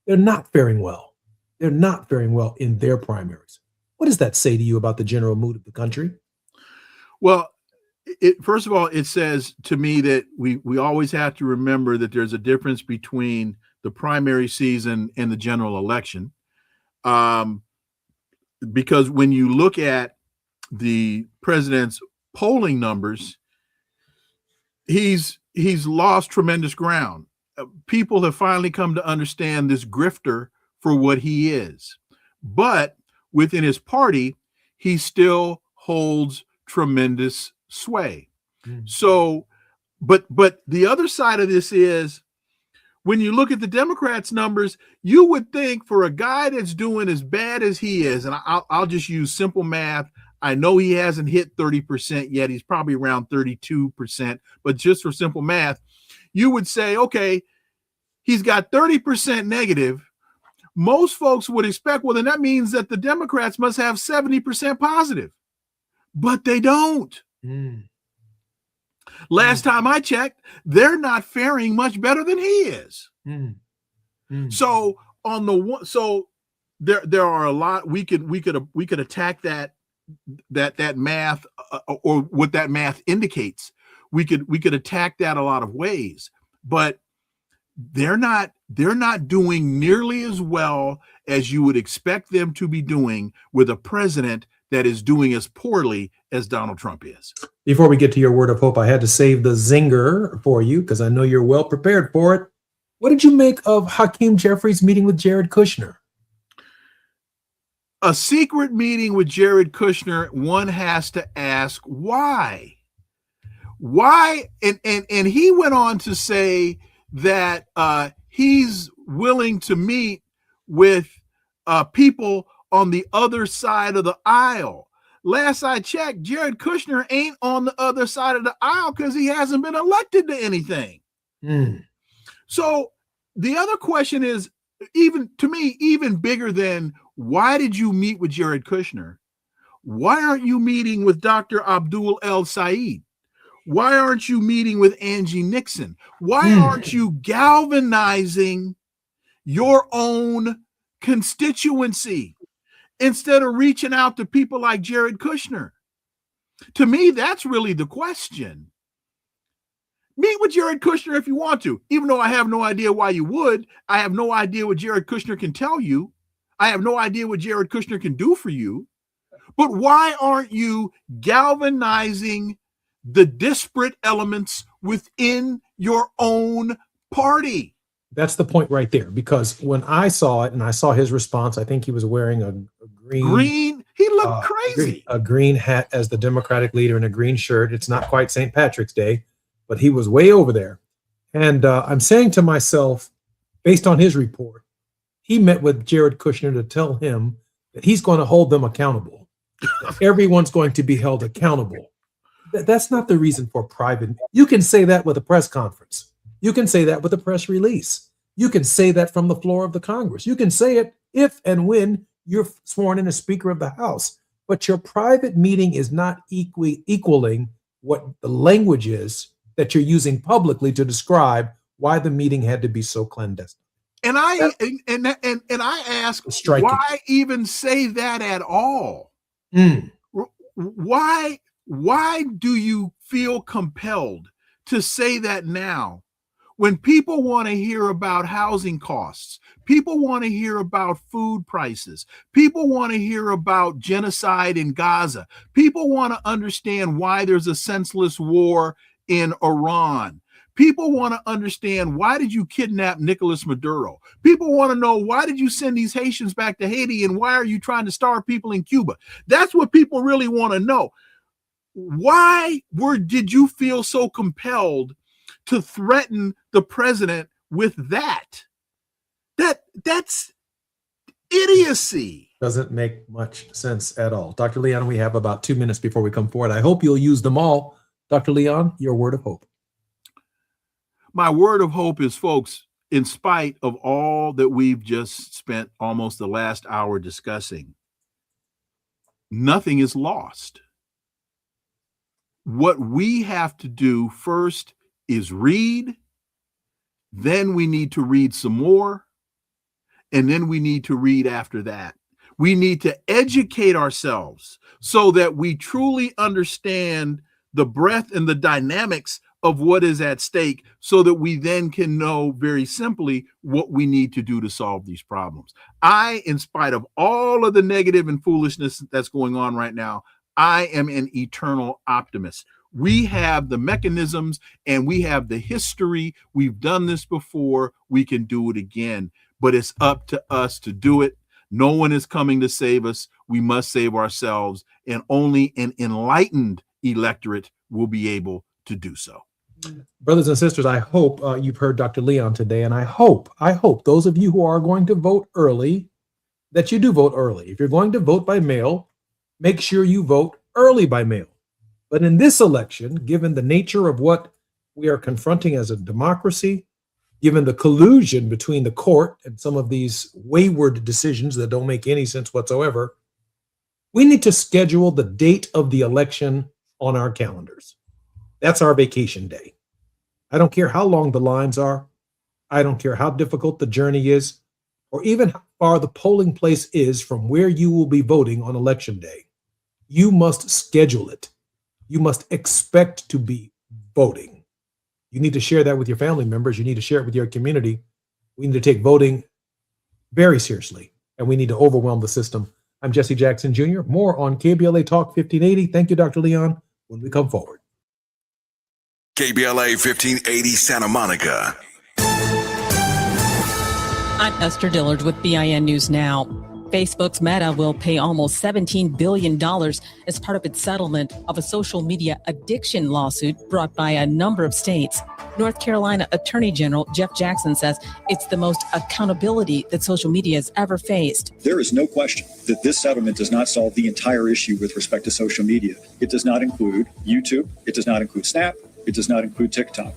They're not faring well. They're not faring well in their primaries. What does that say to you about the general mood of the country? Well, first of all, it says to me that we always have to remember that there's a difference between the primary season and the general election. Because when you look at the president's polling numbers, he's lost tremendous ground. People have finally come to understand this grifter for what he is. But within his party, he still holds tremendous sway. So, but the other side of this is, when you look at the Democrats' numbers, you would think for a guy that's doing as bad as he is, and I'll just use simple math, I know he hasn't hit 30% yet. He's probably around 32%. But just for simple math, you would say, okay, he's got 30% negative. Most folks would expect, well, then that means that the Democrats must have 70% positive. But they don't. Last time I checked, they're not faring much better than he is. So on the one, so there are a lot we could attack that math or what that math indicates. We could attack that a lot of ways, but they're not doing nearly as well as you would expect them to be doing with a president that is doing as poorly as Donald Trump is. Before we get to your word of hope, I had to save the zinger for you because I know you're well prepared for it. What did you make of Hakeem Jeffries meeting with Jared Kushner? A secret meeting with Jared Kushner, one has to ask why. Why? And he went on to say that he's willing to meet with people on the other side of the aisle. Last I checked, Jared Kushner ain't on the other side of the aisle because he hasn't been elected to anything. So the other question is, even to me, even bigger than why did you meet with Jared Kushner? Why aren't you meeting with Dr. Abdul El Sayed? Why aren't you meeting with Angie Nixon? Why aren't you galvanizing your own constituency instead of reaching out to people like Jared Kushner? To me, that's really the question. Meet with Jared Kushner if you want to, even though I have no idea why you would. I have no idea what Jared Kushner can tell you. I have no idea what Jared Kushner can do for you. But why aren't you galvanizing the disparate elements within your own party? That's the point right there, because when I saw it and I saw his response, I think he was wearing a green. He looked crazy. A green hat as the Democratic leader and a green shirt. It's not quite St. Patrick's Day, but he was way over there. And I'm saying to myself, based on his report, he met with Jared Kushner to tell him that he's going to hold them accountable. Everyone's going to be held accountable. That's not the reason for private. You can say that with a press conference. You can say that with a press release. You can say that from the floor of the Congress. You can say it if and when you're sworn in as Speaker of the House. But your private meeting is not equaling what the language is that you're using publicly to describe why the meeting had to be so clandestine. And I ask, why even say that at all? Why do you feel compelled to say that now when people want to hear about housing costs, people want to hear about food prices, people want to hear about genocide in Gaza, people want to understand why there's a senseless war in Iran, people want to understand why did you kidnap Nicolas Maduro, people want to know why did you send these Haitians back to Haiti and why are you trying to starve people in Cuba? That's what people really want to know. Why did you feel so compelled to threaten the president with that? That's idiocy. Doesn't make much sense at all. Dr. Leon, we have about 2 minutes before we come forward. I hope you'll use them all. Dr. Leon, your word of hope. My word of hope is, folks, in spite of all that we've just spent almost the last hour discussing, nothing is lost. What we have to do first is read, then we need to read some more, and then we need to read after that. We need to educate ourselves so that we truly understand the breadth and the dynamics of what is at stake, so that we then can know very simply what we need to do to solve these problems. In spite of all of the negative and foolishness that's going on right now, I am an eternal optimist. We have the mechanisms and we have the history. We've done this before. We can do it again, but it's up to us to do it. No one is coming to save us. We must save ourselves, and only an enlightened electorate will be able to do so. Brothers and sisters, I hope you've heard Dr. Leon today, and I hope those of you who are going to vote early, that you do vote early. If you're going to vote by mail, make sure you vote early by mail. But in this election, given the nature of what we are confronting as a democracy, given the collusion between the court and some of these wayward decisions that don't make any sense whatsoever, we need to schedule the date of the election on our calendars. That's our vacation day. I don't care how long the lines are. I don't care how difficult the journey is, or even how far the polling place is from where you will be voting on election day. You must schedule it. You must expect to be voting. You need to share that with your family members. You need to share it with your community. We need to take voting very seriously, and we need to overwhelm the system. I'm Jesse Jackson Jr. More on KBLA Talk 1580. Thank you, Dr. Leon, when we come forward. KBLA 1580 Santa Monica. I'm Esther Dillard with BIN News Now. Facebook's Meta will pay almost $17 billion as part of its settlement of a social media addiction lawsuit brought by a number of states. North Carolina Attorney General Jeff Jackson says it's the most accountability that social media has ever faced. There is no question that this settlement does not solve the entire issue with respect to social media. It does not include YouTube. It does not include Snap. It does not include TikTok.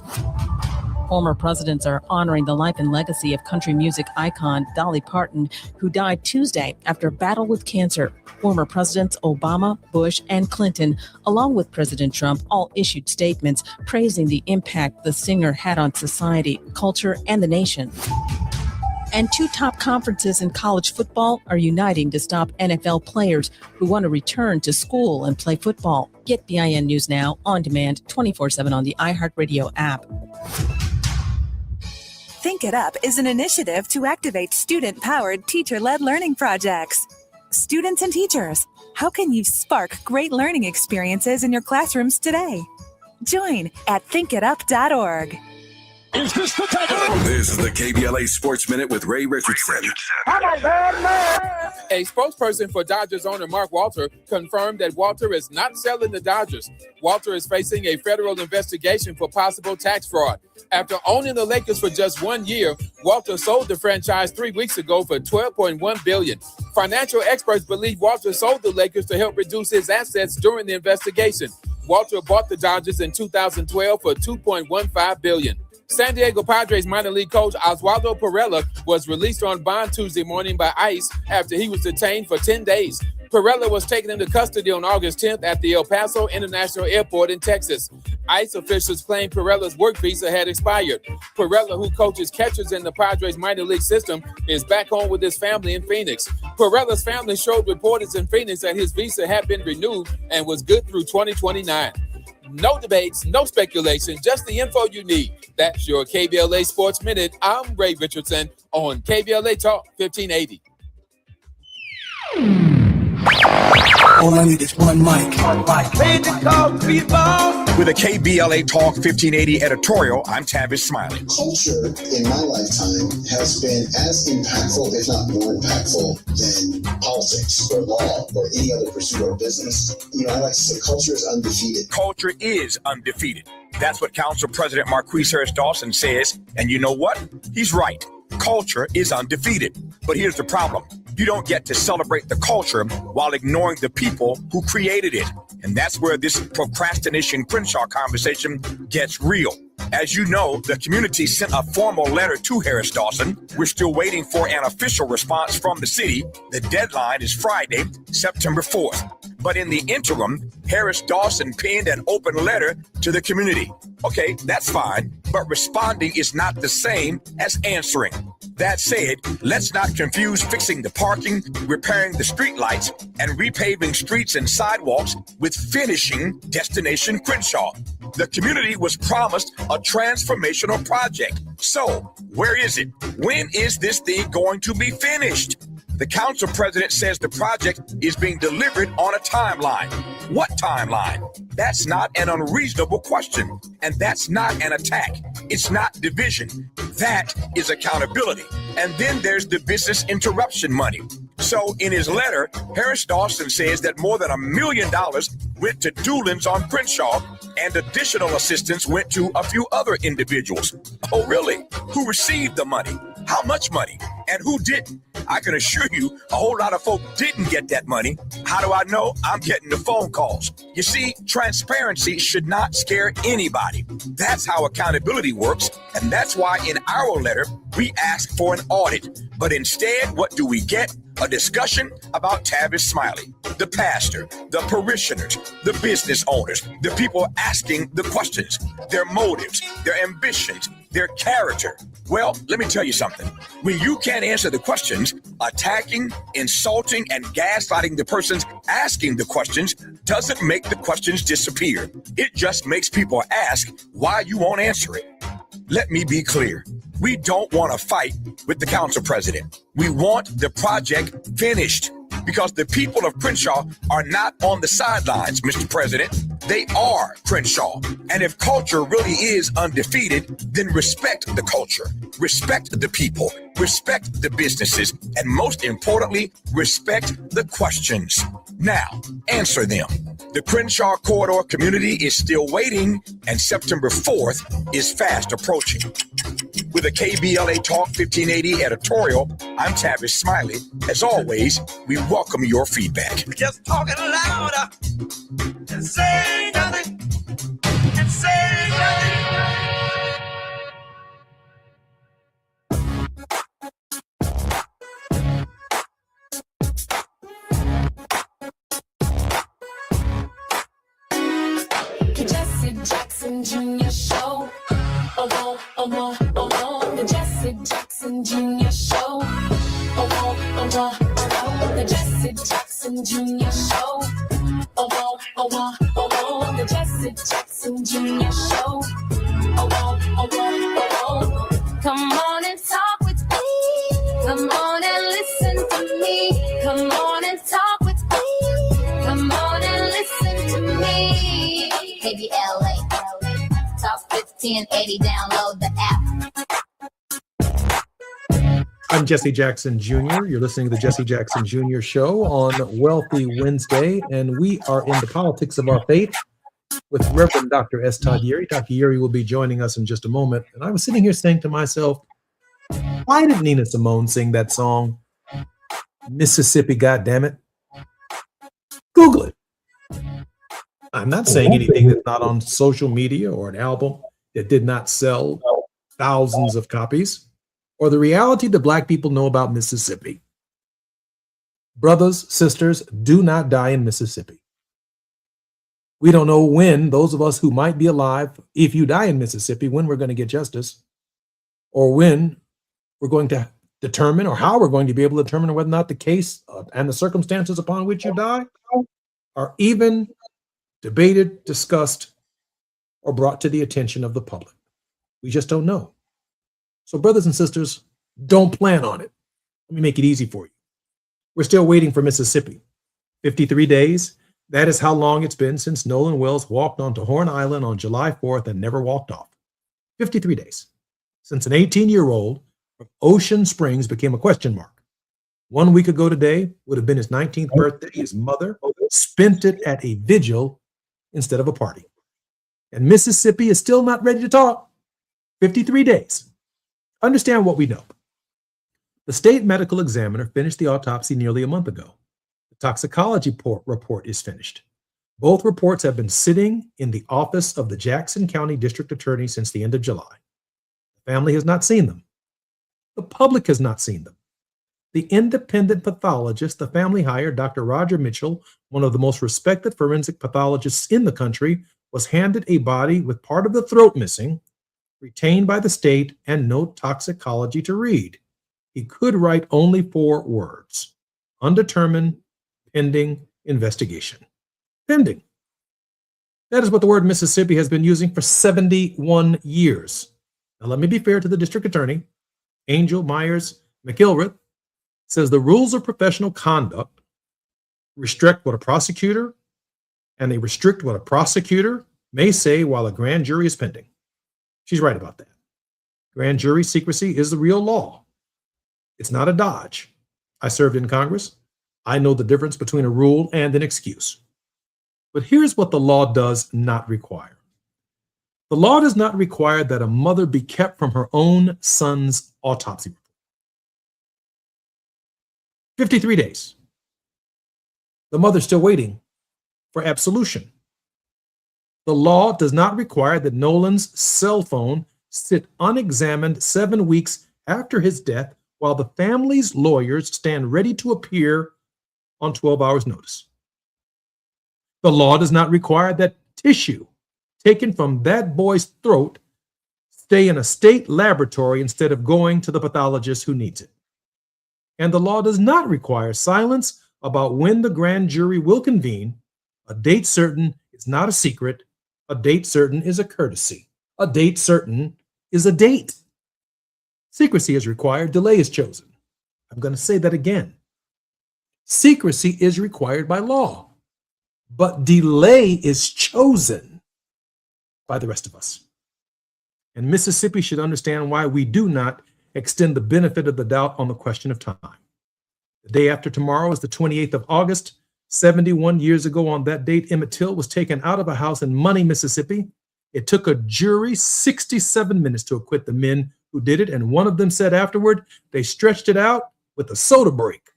Former presidents are honoring the life and legacy of country music icon Dolly Parton, who died Tuesday after a battle with cancer. Former presidents Obama, Bush, and Clinton, along with President Trump, all issued statements praising the impact the singer had on society, culture, and the nation. And two top conferences in college football are uniting to stop NFL players who want to return to school and play football. Get BIN News Now on demand 24/7 on the iHeartRadio app. Think It Up is an initiative to activate student-powered, teacher-led learning projects. Students and teachers, how can you spark great learning experiences in your classrooms today? Join at thinkitup.org. Is this the time? This is the KBLA Sports Minute with Ray Richardson. A spokesperson for Dodgers owner Mark Walter confirmed that Walter is not selling the Dodgers. Walter is facing a federal investigation for possible tax fraud. After owning the Lakers for just 1 year, Walter sold the franchise 3 weeks ago for $12.1 billion. Financial experts believe Walter sold the Lakers to help reduce his assets during the investigation. Walter bought the Dodgers in 2012 for $2.15 billion. San Diego Padres minor league coach Oswaldo Perella was released on bond Tuesday morning by ICE after he was detained for 10 days. Perella was taken into custody on August 10th at the El Paso International Airport in Texas. ICE officials claimed Perella's work visa had expired. Perella, who coaches catchers in the Padres minor league system, is back home with his family in Phoenix. Perella's family showed reporters in Phoenix that his visa had been renewed and was good through 2029. No debates, no speculation, just the info you need. That's your KBLA Sports Minute. I'm Ray Richardson on KBLA Talk 1580. All I need is one mic. With a KBLA Talk 1580 editorial, I'm Tavis Smiley. Culture in my lifetime has been as impactful, if not more impactful, than politics or law or any other pursuit or business. You know, I like to say culture is undefeated. Culture is undefeated. That's what Council President Marquise Harris Dawson says. And you know what? He's right. Culture is undefeated. But here's the problem. You don't get to celebrate the culture while ignoring the people who created it. And that's where this procrastination Crenshaw conversation gets real. As you know, the community sent a formal letter to Harris Dawson. We're still waiting for an official response from the city. The deadline is Friday, September 4th. But in the interim, Harris Dawson penned an open letter to the community. Okay, that's fine, but responding is not the same as answering. That said, let's not confuse fixing the parking, repairing the street lights, and repaving streets and sidewalks with finishing Destination Crenshaw. The community was promised a transformational project. So, where is it? When is this thing going to be finished? The council president says the project is being delivered on a timeline. What timeline? That's not an unreasonable question, and that's not an attack. It's not division. That is accountability. And then there's the business interruption money. So in his letter, Harris Dawson says that more than $1 million went to Doolin's on Crenshaw, and additional assistance went to a few other individuals. Oh, really? Who received the money? How much money? And who didn't? I can assure you a whole lot of folk didn't get that money. How do I know? I'm getting the phone calls. You see, transparency should not scare anybody. That's how accountability works, and that's why in our letter, we ask for an audit. But instead, what do we get? A discussion about Tavis Smiley, the pastor, the parishioners, the business owners, the people asking the questions, their motives, their ambitions, their character. Well, let me tell you something. When you can't answer the questions, attacking, insulting, and gaslighting the persons asking the questions doesn't make the questions disappear. It just makes people ask why you won't answer it. Let me be clear. We don't want to fight with the council president. We want the project finished because the people of Crenshaw are not on the sidelines, Mr. President. They are Crenshaw. And if culture really is undefeated, then respect the culture, respect the people, respect the businesses, and most importantly, respect the questions. Now, answer them. The Crenshaw Corridor community is still waiting, and September 4th is fast approaching. With a KBLA Talk 1580 editorial, I'm Tavis Smiley. As always, we welcome your feedback. Just talking louder and say nothing and say nothing. Jesse Jackson Jr. Show. The Jesse Jackson Jr. Show. The Jesse Jackson Jr. Show. The Jesse Jackson Jr. Show. Come on and talk with me. Come on and listen to me. Come on and talk with me. Come on and listen to me. KBLA Talk 1580. Download the app. I'm Jesse Jackson Jr. You're listening to the Jesse Jackson Jr. Show on Wealthy Wednesday, and we are in the politics of our faith with Reverend Dr. S. Todd Yeary. Dr. Yeary will be joining us in just a moment. And I was sitting here saying to myself, why did Nina Simone sing that song, Mississippi, goddammit? Google it. I'm not saying anything that's not on social media or an album that did not sell thousands of copies, or the reality that Black people know about Mississippi. Brothers, sisters, do not die in Mississippi. We don't know when, those of us who might be alive, if you die in Mississippi, when we're going to get justice, or when we're going to determine, or how we're going to be able to determine whether or not the case and the circumstances upon which you die are even debated, discussed, or brought to the attention of the public. We just don't know. So brothers and sisters, don't plan on it. Let me make it easy for you. We're still waiting for Mississippi. 53 days. That is how long it's been since Nolan Wells walked onto Horn Island on July 4th and never walked off. 53 days. Since an 18-year-old from Ocean Springs became a question mark. 1 week ago today would have been his 19th birthday. His mother spent it at a vigil instead of a party. And Mississippi is still not ready to talk. 53 days. Understand what we know. The state medical examiner finished the autopsy nearly a month ago. The toxicology report is finished. Both reports have been sitting in the office of the Jackson County District Attorney since the end of July. The family has not seen them. The public has not seen them. The independent pathologist the family hired, Dr. Roger Mitchell, one of the most respected forensic pathologists in the country, was handed a body with part of the throat missing, retained by the state, and no toxicology to read. He could write only 4 words: undetermined, pending investigation. Pending. That is what the word Mississippi has been using for 71 years. Now, let me be fair to the district attorney. Angel Myers McIlrath says the rules of professional conduct restrict what a prosecutor, and they restrict what a prosecutor may say while a grand jury is pending. She's right about that. Grand jury secrecy is the real law. It's not a dodge. I served in Congress. I know the difference between a rule and an excuse. But here's what the law does not require. The law does not require that a mother be kept from her own son's autopsy report. 53 days. The mother's still waiting for absolution. The law does not require that Nolan's cell phone sit unexamined 7 weeks after his death while the family's lawyers stand ready to appear on 12 hours' notice. The law does not require that tissue taken from that boy's throat stay in a state laboratory instead of going to the pathologist who needs it. And the law does not require silence about when the grand jury will convene. A date certain is not a secret. A date certain is a courtesy. A date certain is a date. Secrecy is required. Delay is chosen. I'm going to say that again. Secrecy is required by law, but delay is chosen by the rest of us. And Mississippi should understand why we do not extend the benefit of the doubt on the question of time. The day after tomorrow is the 28th of August. 71 years ago on that date, Emmett Till was taken out of a house in Money, Mississippi. It took a jury 67 minutes to acquit the men who did it, and one of them said afterward, they stretched it out with a soda break.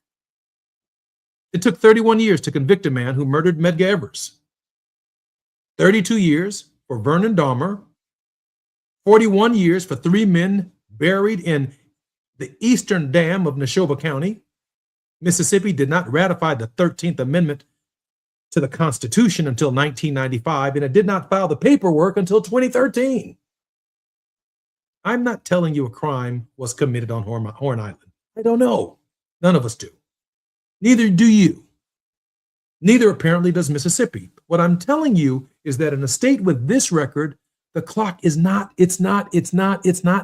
It took 31 years to convict a man who murdered Medgar Evers. 32 years for Vernon Dahmer. 41 years for 3 men buried in the eastern dam of Neshoba County. Mississippi did not ratify the 13th Amendment to the Constitution until 1995, and it did not file the paperwork until 2013. I'm not telling you a crime was committed on Horn Island. I don't know. None of us do. Neither do you. Neither apparently does Mississippi. What I'm telling you is that in a state with this record, the clock is not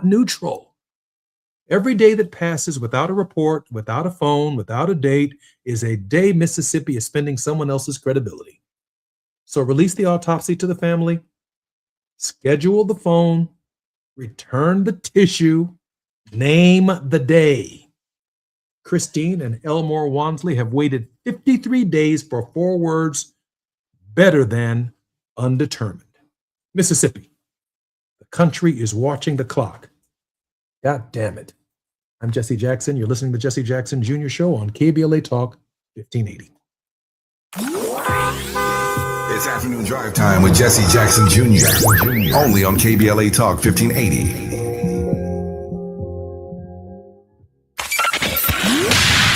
neutral. Every day that passes without a report, without a phone, without a date is a day Mississippi is spending someone else's credibility. So release the autopsy to the family, schedule the phone, return the tissue, name the day. Christine and Elmore Wansley have waited 53 days for 4 words better than undetermined. Mississippi, the country is watching the clock. God damn it. I'm Jesse Jackson. You're listening to Jesse Jackson Jr. Show on KBLA Talk 1580. It's afternoon drive time with Jesse Jackson Jr. Only on KBLA Talk 1580.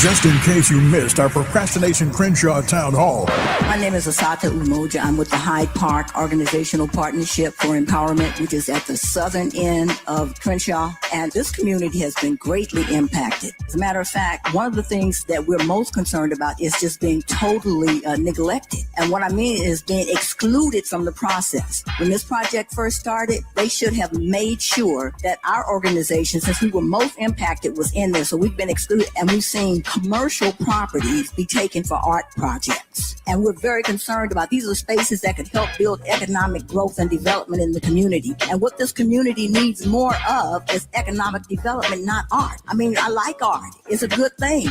Just in case you missed our Procrastination Crenshaw Town Hall. My name is Asata Umoja. I'm with the Hyde Park Organizational Partnership for Empowerment, which is at the southern end of Crenshaw. And this community has been greatly impacted. As a matter of fact, one of the things that we're most concerned about is just being totally neglected. And what I mean is being excluded from the process. When this project first started, they should have made sure that our organization, since we were most impacted, was in there. So we've been excluded, and we've seen commercial properties be taken for art projects. And we're very concerned about these are spaces that could help build economic growth and development in the community. And what this community needs more of is economic development, not art. I mean, I like art. It's a good thing.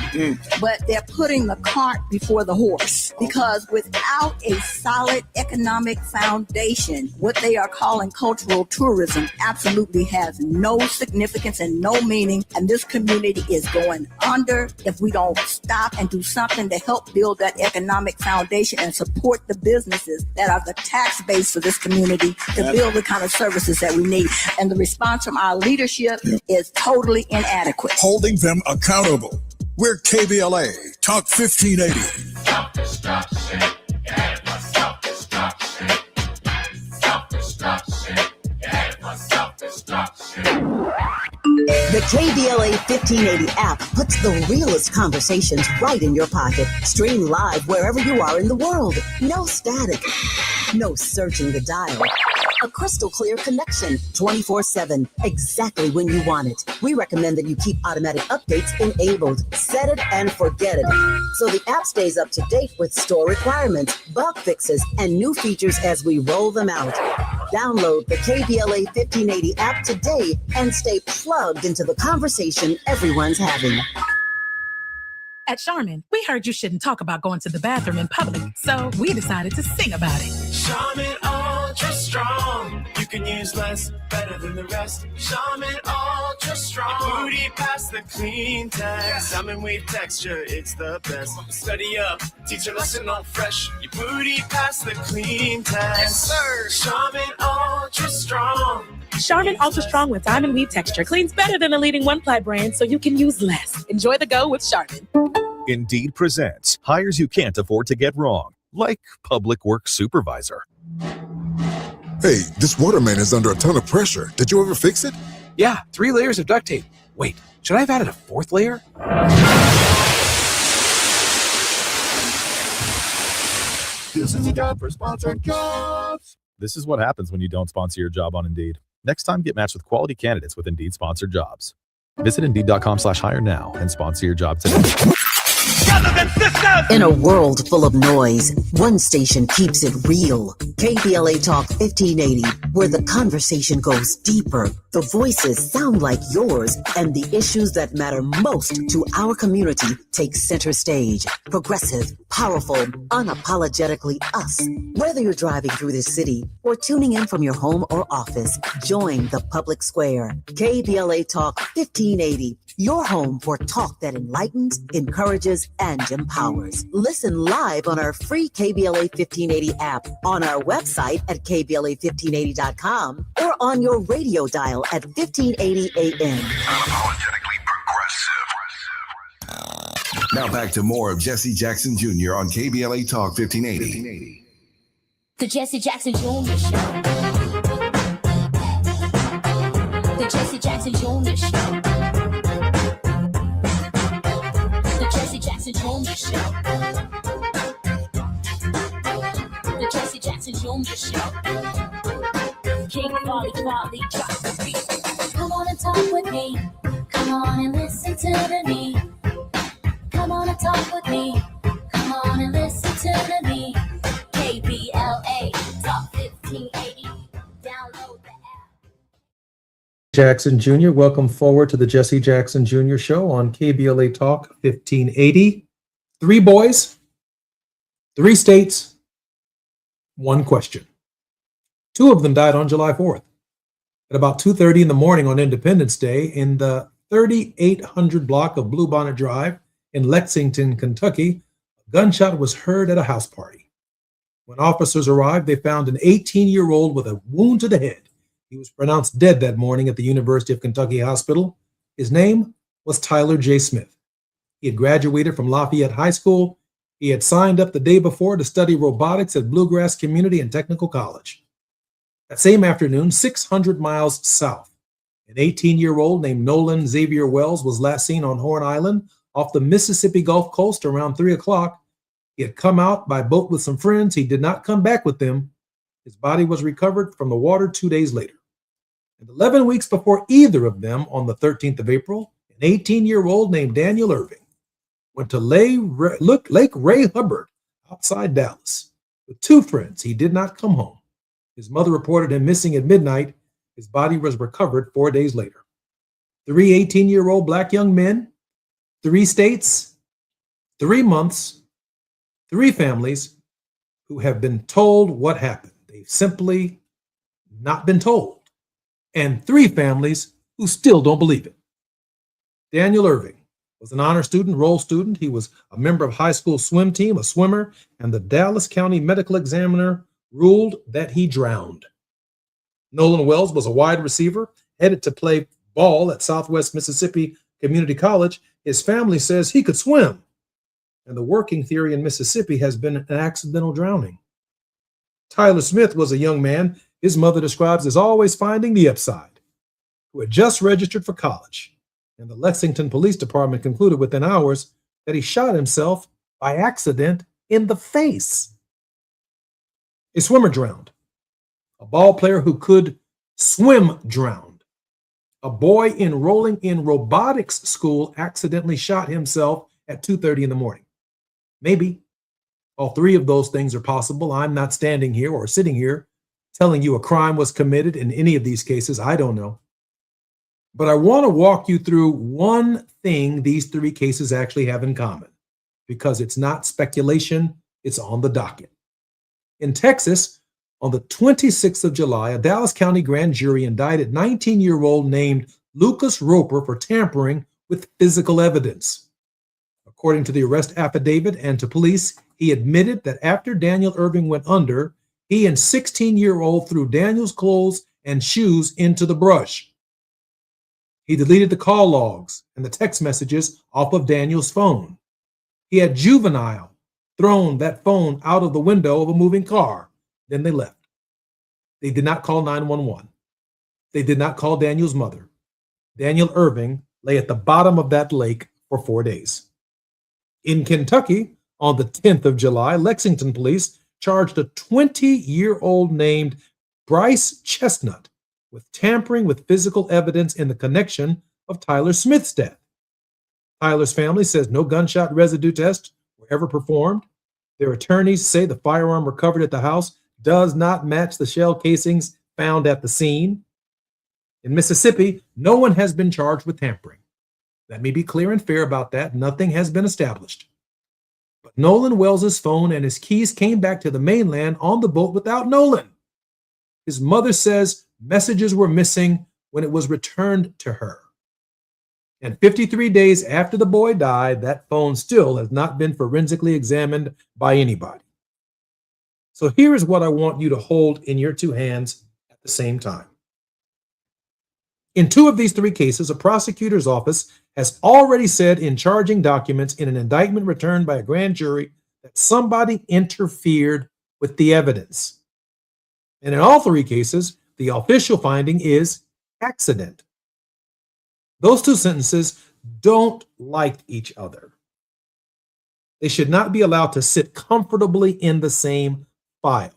But they're putting the cart before the horse, because without a solid economic foundation, what they are calling cultural tourism absolutely has no significance and no meaning. And this community is going under if we don't stop and do something to help build that economic foundation and support the businesses that are the tax base for this community to build the kind of services that we need. And the response from our leadership is totally inadequate. Holding them accountable. We're KBLA Talk 1580. Self-destruction. Yeah, it was self-destruction. Self-destruction. Yeah, it was self-destruction. The KBLA 1580 app puts the realest conversations right in your pocket. Stream live wherever you are in the world. No static. No searching the dial. A crystal clear connection 24/7, exactly when you want it. We recommend that you keep automatic updates enabled. Set it and forget it. So the app stays up to date with store requirements, bug fixes, and new features as we roll them out. Download the KBLA 1580 app today and stay plugged into the conversation everyone's having. At Charmin, we heard you shouldn't talk about going to the bathroom in public, so we decided to sing about it. Charmin Ultra Strong. You can use less, better than the rest. Charmin Ultra Strong. Your booty past the clean test. Salmon weave texture, it's the best. Study up, teacher lesson on fresh. Your booty past the clean test. Yes, sir. Charmin Ultra Strong. Charmin Ultra Strong with diamond weave texture cleans better than the leading one-ply brand, so you can use less. Enjoy the go with Charmin. Indeed presents hires you can't afford to get wrong, like public works supervisor. Hey, this waterman is under a ton of pressure. Did you ever fix it? Yeah, 3 layers of duct tape. Wait, should I have added a 4th layer? This is a job for sponsored jobs. This is what happens when you don't sponsor your job on Indeed. Next time, get matched with quality candidates with Indeed sponsored jobs. Visit Indeed.com/hire now and sponsor your job today. In a world full of noise, one station keeps it real. KBLA Talk 1580, where the conversation goes deeper, the voices sound like yours, and the issues that matter most to our community take center stage. Progressive, powerful, unapologetically us. Whether you're driving through the city or tuning in from your home or office, join the public square. KBLA Talk 1580, your home for talk that enlightens, encourages, and empowers. Listen live on our free KBLA 1580 app, on our website at KBLA1580.com, or on your radio dial at 1580 AM. Unapologetically progressive. Now back to more of Jesse Jackson Jr. on KBLA Talk 1580. The Jesse Jackson Jr. Show. The Jesse Jackson Jr. Show. The Jesse Jackson Jr. Show. The Jesse Jackson Jr. Show. King Quality, drop the beat. Come on and talk with me. Come on and listen to me. Come on and talk with me. Come on and listen to me. KBLA Talk 1580. Download the app. Jackson Jr., welcome forward to the Jesse Jackson Jr. Show on KBLA Talk 1580. 3 boys, 3 states, 1 question. 2 of them died on July 4th. At about 2:30 in the morning on Independence Day in the 3800 block of Bluebonnet Drive in Lexington, Kentucky, a gunshot was heard at a house party. When officers arrived, they found an 18-year-old with a wound to the head. He was pronounced dead that morning at the University of Kentucky Hospital. His name was Tyler J. Smith. He had graduated from Lafayette High School. He had signed up the day before to study robotics at Bluegrass Community and Technical College. That same afternoon, 600 miles south, an 18-year-old named Nolan Xavier Wells was last seen on Horn Island off the Mississippi Gulf Coast around 3 o'clock. He had come out by boat with some friends. He did not come back with them. His body was recovered from the water 2 days later. And 11 weeks before either of them, on the 13th of April, an 18-year-old named Daniel Irving went to Lake Ray Hubbard outside Dallas with 2 friends. He did not come home. His mother reported him missing at midnight. His body was recovered 4 days later. 3 18-year-old black young men, 3 states, 3 months, 3 families who have been told what happened. They've simply not been told. And 3 families who still don't believe it. Daniel Irving was an honor student, roll student. He was a member of high school swim team, a swimmer, and the Dallas County Medical Examiner ruled that he drowned. Nolan Wells was a wide receiver, headed to play ball at Southwest Mississippi Community College. His family says he could swim. And the working theory in Mississippi has been an accidental drowning. Tyler Smith was a young man his mother describes as always finding the upside, who had just registered for college. And the Lexington Police Department concluded within hours that he shot himself by accident in the face. A swimmer drowned. A ball player who could swim drowned. A boy enrolling in robotics school accidentally shot himself at 2:30 in the morning. Maybe all 3 of those things are possible. I'm not standing here or sitting here telling you a crime was committed in any of these cases. I don't know. But I want to walk you through one thing these 3 cases actually have in common, because it's not speculation, it's on the docket. In Texas, On the 26th of July, a Dallas County grand jury indicted 19-year-old named Lucas Roper for tampering with physical evidence. According to the arrest affidavit and to police, he admitted that after Daniel Irving went under, he and 16-year-old threw Daniel's clothes and shoes into the brush. He deleted the call logs and the text messages off of Daniel's phone. He had Juvenile thrown that phone out of the window of a moving car. Then they left. They did not call 911. They did not call Daniel's mother. Daniel Irving lay at the bottom of that lake for 4 days. In Kentucky, on the 10th of July, Lexington police charged a 20-year-old named Bryce Chestnut with tampering with physical evidence in the connection of Tyler Smith's death. Tyler's family says no gunshot residue tests were ever performed. Their attorneys say the firearm recovered at the house does not match the shell casings found at the scene. In Mississippi, no one has been charged with tampering. Let me be clear and fair about that. Nothing has been established. But Nolan Wells's phone and his keys came back to the mainland on the boat without Nolan. His mother says messages were missing when it was returned to her. And 53 days after the boy died, that phone still has not been forensically examined by anybody. So here is what I want you to hold in your two hands at the same time. In 2 of these 3 cases, a prosecutor's office has already said in charging documents in an indictment returned by a grand jury that somebody interfered with the evidence. And in all 3 cases, the official finding is accident. Those 2 sentences don't like each other. They should not be allowed to sit comfortably in the same file.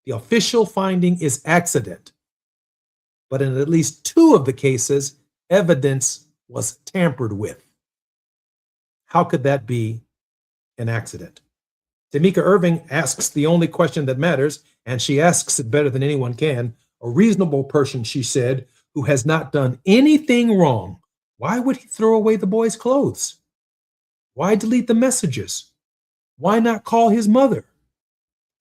The official finding is accident. But in at least 2 of the cases, evidence was tampered with. How could that be an accident? Tamika Irving asks the only question that matters, and she asks it better than anyone can. A reasonable person, she said, who has not done anything wrong, why would he throw away the boy's clothes? Why delete the messages? Why not call his mother?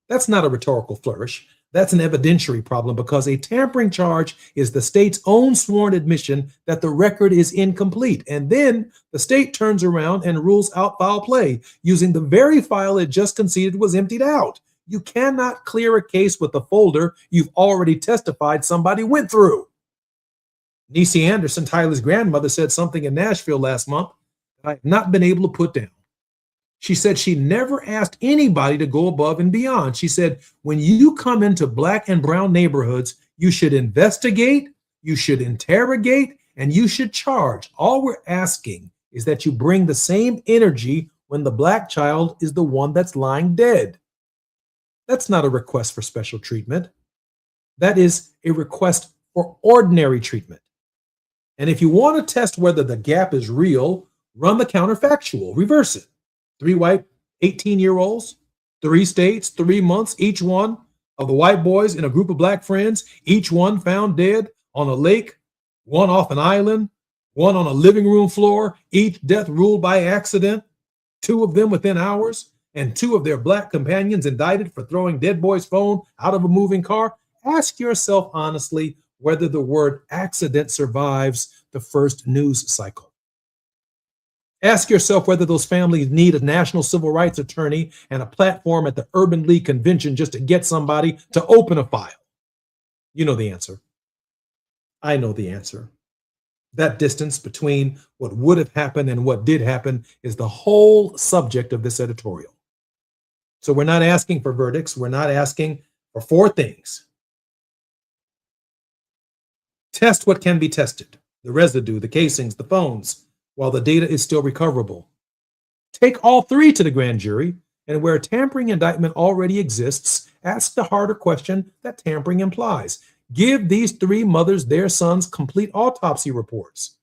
That's not a rhetorical flourish. That's an evidentiary problem because a tampering charge is the state's own sworn admission that the record is incomplete. And then the state turns around and rules out foul play using the very file it just conceded was emptied out. You cannot clear a case with a folder you've already testified somebody went through. Niecy Anderson, Tyler's grandmother, said something in Nashville last month that I have not been able to put down. She said she never asked anybody to go above and beyond. She said, when you come into Black and brown neighborhoods, you should investigate, you should interrogate, and you should charge. All we're asking is that you bring the same energy when the Black child is the one that's lying dead. That's not a request for special treatment. That is a request for ordinary treatment. And if you want to test whether the gap is real, run the counterfactual, reverse it. 3 white 18-year-olds, 3 states, 3 months, each one of the white boys in a group of Black friends, each one found dead on a lake, one off an island, one on a living room floor, each death ruled by accident, 2 of them within hours, and 2 of their Black companions indicted for throwing dead boy's phone out of a moving car. Ask yourself honestly whether the word accident survives the first news cycle. Ask yourself whether those families need a national civil rights attorney and a platform at the Urban League convention just to get somebody to open a file. You know the answer. I know the answer. That distance between what would have happened and what did happen is the whole subject of this editorial. So we're not asking for verdicts. We're not asking for 4 things. Test what can be tested, the residue, the casings, the phones, while the data is still recoverable. Take all 3 to the grand jury, and where a tampering indictment already exists, ask the harder question that tampering implies. Give these 3 mothers their sons' complete autopsy reports.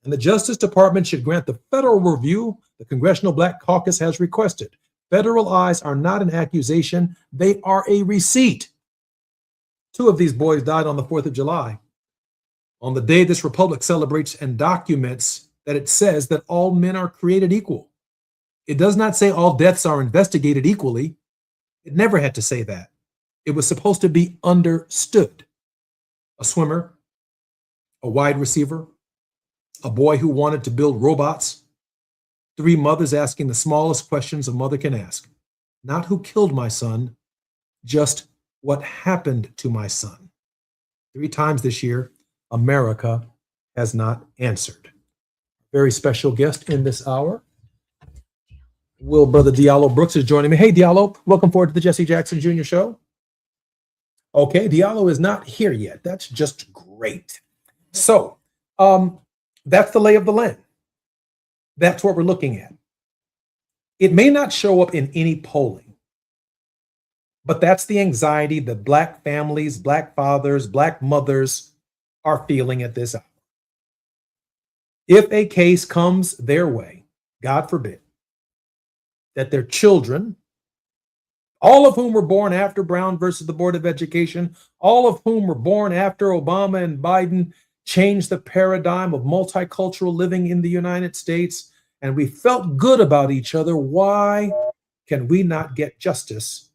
And the Justice Department should grant the federal review the Congressional Black Caucus has requested. Federal eyes are not an accusation, they are a receipt. 2 of these boys died on the 4th of July. On the day this republic celebrates and documents that it says that all men are created equal. It does not say all deaths are investigated equally. It never had to say that. It was supposed to be understood. A swimmer, a wide receiver, a boy who wanted to build robots, 3 mothers asking the smallest questions a mother can ask. Not who killed my son, just what happened to my son. 3 times this year, America has not answered. Very special guest in this hour. Will Brother Diallo Brooks is joining me. Hey, Diallo, welcome forward to the Jesse Jackson Jr. Show. Okay, Diallo is not here yet. That's just great. So, that's the lay of the land. That's what we're looking at. It may not show up in any polling, but that's the anxiety that Black families, Black fathers, Black mothers are feeling at this hour. If a case comes their way, God forbid, that their children, all of whom were born after Brown versus the Board of Education, all of whom were born after Obama and Biden changed the paradigm of multicultural living in the United States, and we felt good about each other, why can we not get justice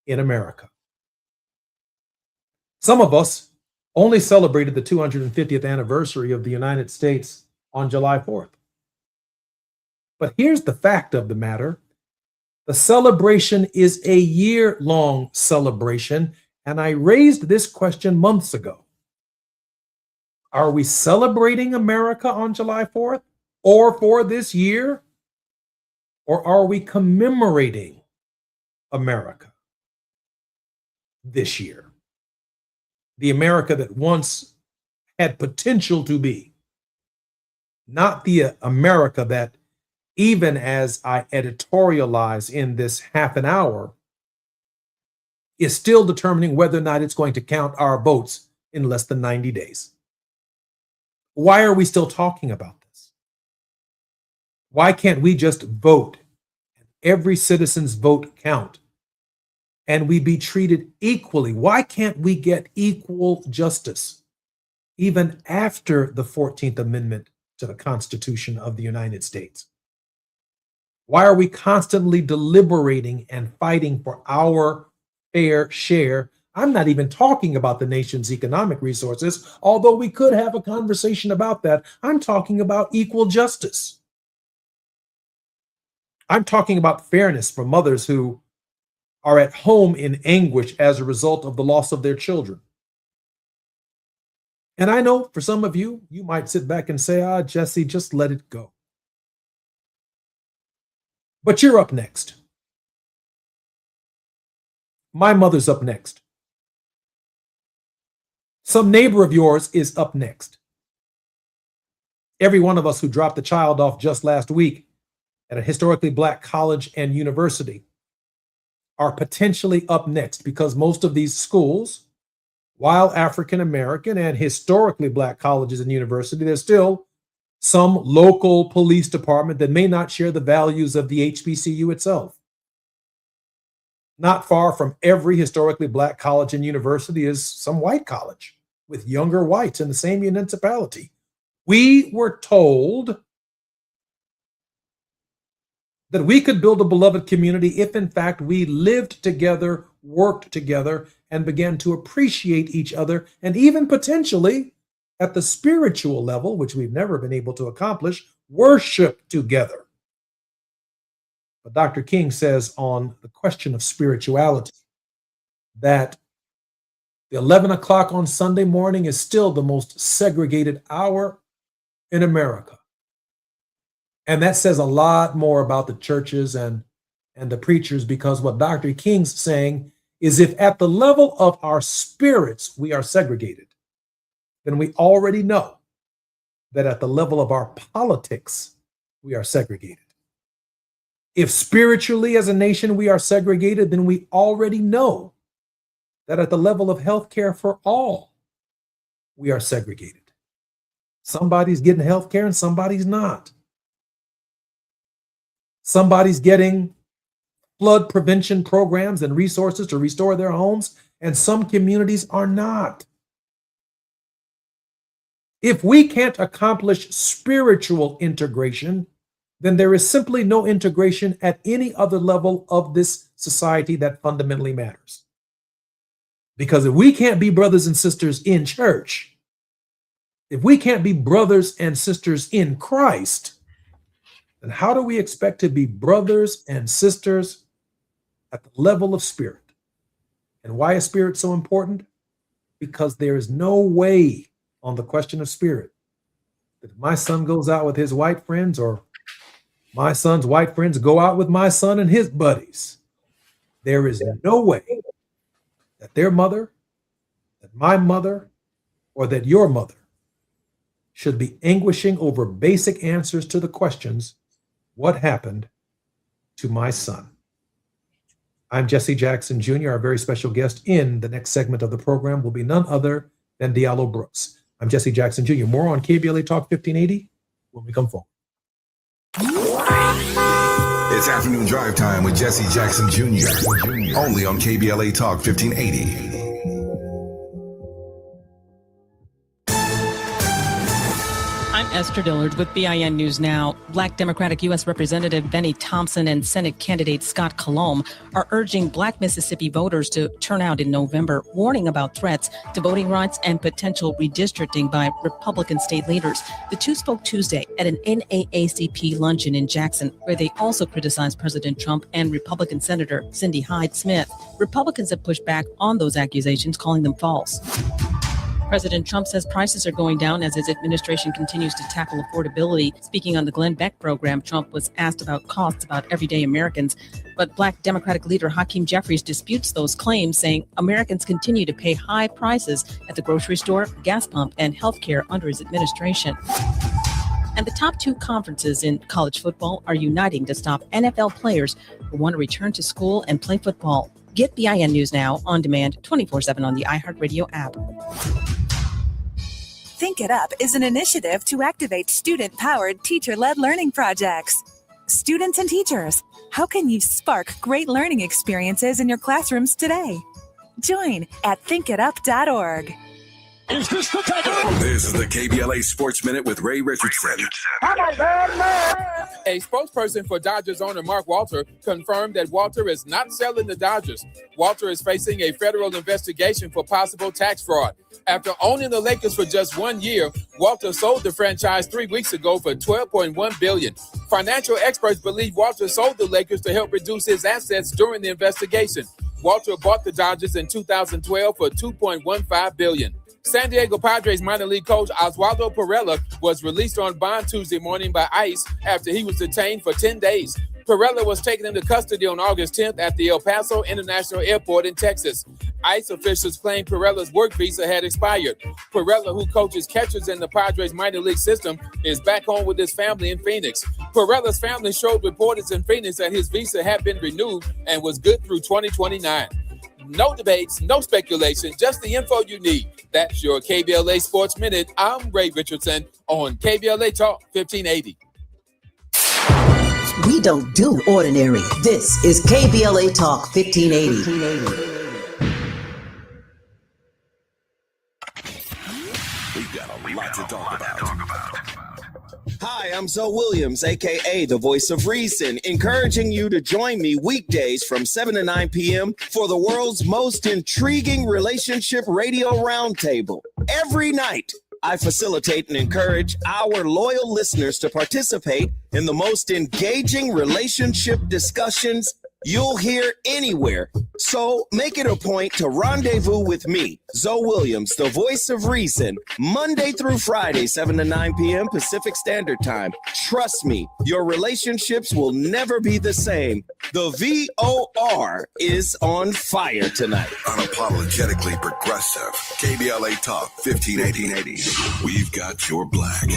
in America? Some of us only celebrated the 250th anniversary of the United States on July 4th. But here's the fact of the matter. The celebration is a year-long celebration, and I raised this question months ago. Are we celebrating America on July 4th or for this year? Or are we commemorating America this year? The America that once had potential to be, not the America that, even as I editorialize in this half an hour, is still determining whether or not it's going to count our votes in less than 90 days. Why are we still talking about this? Why can't we just vote, every citizen's vote count, and we be treated equally? Why can't we get equal justice even after the 14th Amendment to the Constitution of the United States? Why are we constantly deliberating and fighting for our fair share? I'm not even talking about the nation's economic resources, although we could have a conversation about that. I'm talking about equal justice. I'm talking about fairness for mothers who are at home in anguish as a result of the loss of their children. And I know for some of you, you might sit back and say, Jesse, just let it go. But you're up next. My mother's up next. Some neighbor of yours is up next. Every one of us who dropped a child off just last week at a historically Black college and university are potentially up next, because most of these schools, while African American and historically Black colleges and universities, there's still some local police department that may not share the values of the HBCU itself. Not far from every historically Black college and university is some white college with younger whites in the same municipality. We were told that we could build a beloved community if, in fact, we lived together, worked together, and began to appreciate each other, and even potentially, at the spiritual level, which we've never been able to accomplish, worship together. But Dr. King says on the question of spirituality that the 11 o'clock on Sunday morning is still the most segregated hour in America. And that says a lot more about the churches and the preachers, because what Dr. King's saying is, if at the level of our spirits we are segregated, then we already know that at the level of our politics, we are segregated. If spiritually as a nation we are segregated, then we already know that at the level of healthcare for all, we are segregated. Somebody's getting healthcare and somebody's not. Somebody's getting flood prevention programs and resources to restore their homes, and some communities are not. If we can't accomplish spiritual integration, then there is simply no integration at any other level of this society that fundamentally matters. Because if we can't be brothers and sisters in church, if we can't be brothers and sisters in Christ, then how do we expect to be brothers and sisters at the level of spirit? And why is spirit so important? Because there is no way on the question of spirit that if my son goes out with his white friends or my son's white friends go out with my son and his buddies, there is no way that their mother, that my mother, or that your mother should be anguishing over basic answers to the questions, what happened to my son? I'm Jesse Jackson Jr. Our very special guest in the next segment of the program will be none other than Diallo Brooks. I'm Jesse Jackson Jr. More on KBLA Talk 1580 when we come forward. It's afternoon drive time with Jesse Jackson Jr. Only on KBLA Talk 1580. I'm Esther Dillard with BIN News Now. Black Democratic U.S. Representative Benny Thompson and Senate candidate Scott Colomb are urging Black Mississippi voters to turn out in November, warning about threats to voting rights and potential redistricting by Republican state leaders. The two spoke Tuesday at an NAACP luncheon in Jackson, where they also criticized President Trump and Republican Senator Cindy Hyde-Smith. Republicans have pushed back on those accusations, calling them false. President Trump says prices are going down as his administration continues to tackle affordability. Speaking on the Glenn Beck program, Trump was asked about costs about everyday Americans. But Black Democratic leader Hakeem Jeffries disputes those claims, saying Americans continue to pay high prices at the grocery store, gas pump, and healthcare under his administration. And the top two conferences in college football are uniting to stop NFL players who want to return to school and play football. Get BIN News Now on demand 24/7 on the iHeartRadio app. Think It Up is an initiative to activate student-powered, teacher-led learning projects. Students and teachers, how can you spark great learning experiences in your classrooms today? Join at thinkitup.org. Is this the time? This is the KBLA Sports Minute with Ray Richardson. A spokesperson for Dodgers owner Mark Walter confirmed that Walter is not selling the Dodgers. Walter is facing a federal investigation for possible tax fraud. After owning the Lakers for just 1 year, Walter sold the franchise 3 weeks ago for $12.1 billion. Financial experts believe Walter sold the Lakers to help reduce his assets during the investigation. Walter bought the Dodgers in 2012 for $2.15 billion. San Diego Padres minor league coach Oswaldo Perella was released on bond Tuesday morning by ICE after he was detained for 10 days. Perella was taken into custody on August 10th at the El Paso International Airport in Texas. ICE officials claimed Perella's work visa had expired. Perella, who coaches catchers in the Padres minor league system, is back home with his family in Phoenix. Perella's family showed reporters in Phoenix that his visa had been renewed and was good through 2029. No debates, no speculation, just the info you need. That's your KBLA Sports Minute. I'm Ray Richardson on KBLA Talk 1580. We don't do ordinary. This is KBLA Talk 1580. We've got a lot to talk about. Hi, I'm Zoe Williams, aka the Voice of Reason, encouraging you to join me weekdays from 7 to 9 p.m. for the world's most intriguing relationship radio roundtable. Every night, I facilitate and encourage our loyal listeners to participate in the most engaging relationship discussions you'll hear anywhere. So make it a point to rendezvous with me, Zoe Williams, the Voice of Reason, Monday through Friday, 7 to 9 p.m. Pacific Standard Time. Trust me, your relationships will never be the same. The VOR is on fire tonight. Unapologetically progressive. KBLA Talk 1580. We've got your black.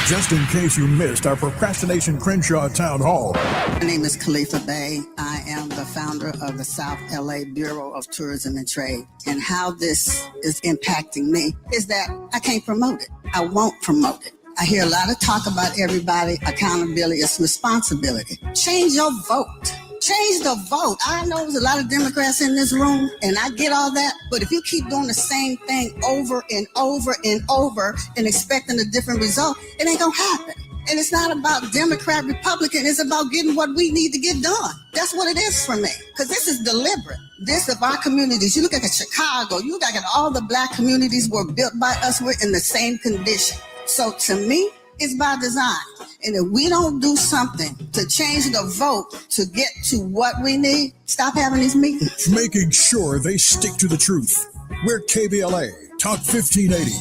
Just in case you missed our Procrastination Crenshaw Town Hall. My name is Khalifa Bey. I am the founder of the South LA Bureau of Tourism and Trade. And how this is impacting me is that I can't promote it. I won't promote it. I hear a lot of talk about everybody. Accountability is responsibility. Change your vote. Change the vote. I know there's a lot of Democrats in this room, and I get all that. But if you keep doing the same thing over and over and over and expecting a different result, it ain't going to happen. And it's not about Democrat, Republican. It's about getting what we need to get done. That's what it is for me. Because this is deliberate. This of our communities. You look at Chicago. You look at all the black communities were built by us. We're in the same condition. So to me, it's by design. And if we don't do something to change the vote to get to what we need, stop having these meetings. Making sure they stick to the truth. We're KBLA, Talk 1580.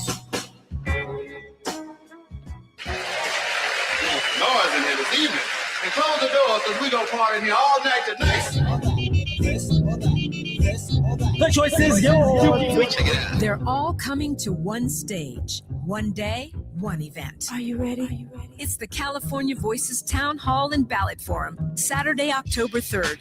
Noise in here this evening. And close the door because we're going to party in here all night tonight. The choice is yours. Check it out. They're all coming to one stage, one day, one event. Are you ready? It's the California Voices Town Hall and Ballot Forum, Saturday, October 3rd.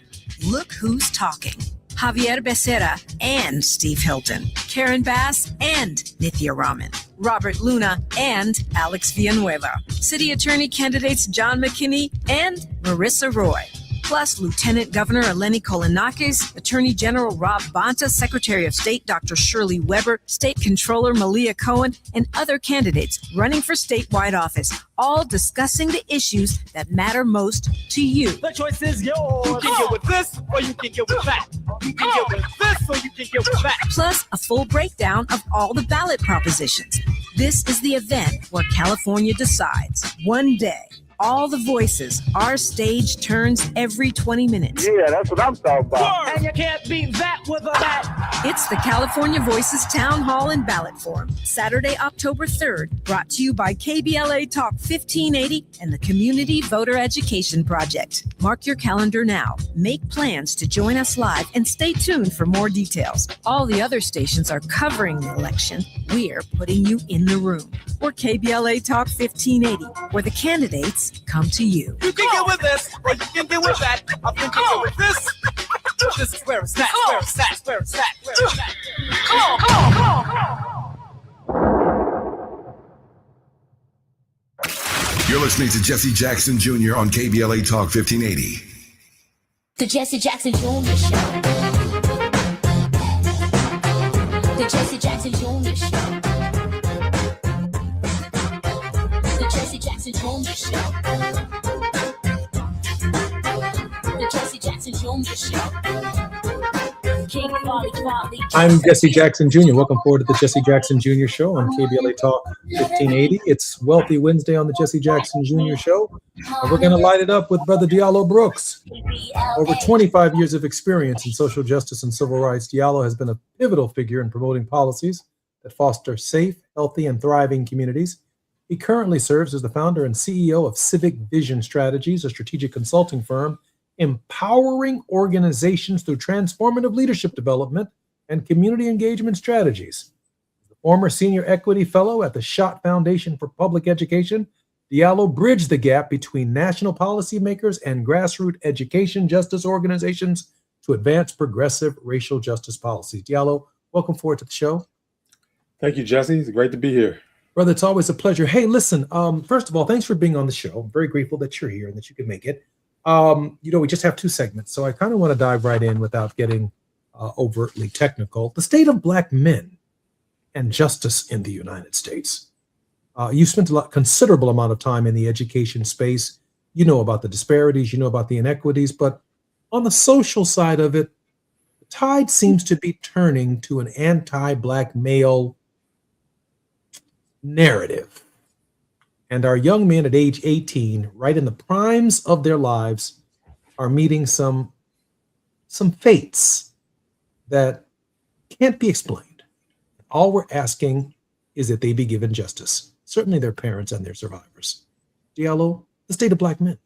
Look who's talking. Javier Becerra and Steve Hilton, Karen Bass and Nithya Raman, Robert Luna and Alex Villanueva, City Attorney candidates John McKinney and Marissa Roy, plus Lieutenant Governor Eleni Kolinakis, Attorney General Rob Bonta, Secretary of State Dr. Shirley Weber, State Controller Malia Cohen, and other candidates running for statewide office, all discussing the issues that matter most to you. The choice is yours. You can get with this or you can get with that. You can get with this or you can get with that. Plus, a full breakdown of all the ballot propositions. This is the event where California decides. One day, all the voices. Our stage turns every 20 minutes. Yeah, that's what I'm talking about. And you can't beat that with a bat. It's the California Voices Town Hall and Ballot Forum, Saturday, October 3rd, brought to you by KBLA Talk 1580 and the Community Voter Education Project. Mark your calendar now. Make plans to join us live and stay tuned for more details. All the other stations are covering the election. We're putting you in the room. We're KBLA Talk 1580, where the candidates come to you. You can get with this or you can get with that. I think you can get with this. This is where it's at, where it's at, where it's at, where it's at. Come on. You're listening to Jesse Jackson Jr. on KBLA Talk 1580. The Jesse Jackson Jr. Show. The Jesse Jackson Jr. Show. The Jesse Jackson Jr. Show. The Jesse Jackson Jr. Show. King Quality. I'm Jesse Jackson Jr. Welcome forward to the Jesse Jackson Jr. Show on KBLA Talk 1580. It's Wealthy Wednesday on the Jesse Jackson Jr. Show. And we're going to light it up with Brother Diallo Brooks. Over 25 years of experience in social justice and civil rights, Diallo has been a pivotal figure in promoting policies that foster safe, healthy, and thriving communities. He currently serves as the founder and CEO of Civic Vision Strategies, a strategic consulting firm empowering organizations through transformative leadership development and community engagement strategies. The former senior equity fellow at the Schott Foundation for Public Education, Diallo bridged the gap between national policymakers and grassroots education justice organizations to advance progressive racial justice policies. Diallo, welcome forward to the show. Thank you, Jesse. It's great to be here. Brother, it's always a pleasure. Hey, listen, first of all, thanks for being on the show. I'm very grateful that you're here and that you could make it. We just have two segments, so I kind of want to dive right in without getting overtly technical. The state of Black men and justice in the United States. You spent considerable amount of time in the education space. You know about the disparities, you know about the inequities, but on the social side of it, the tide seems to be turning to an anti-Black male narrative. And our young men at age 18, right in the primes of their lives, are meeting some fates that can't be explained. All we're asking is that they be given justice. Certainly their parents and their survivors. Diallo, the state of Black men.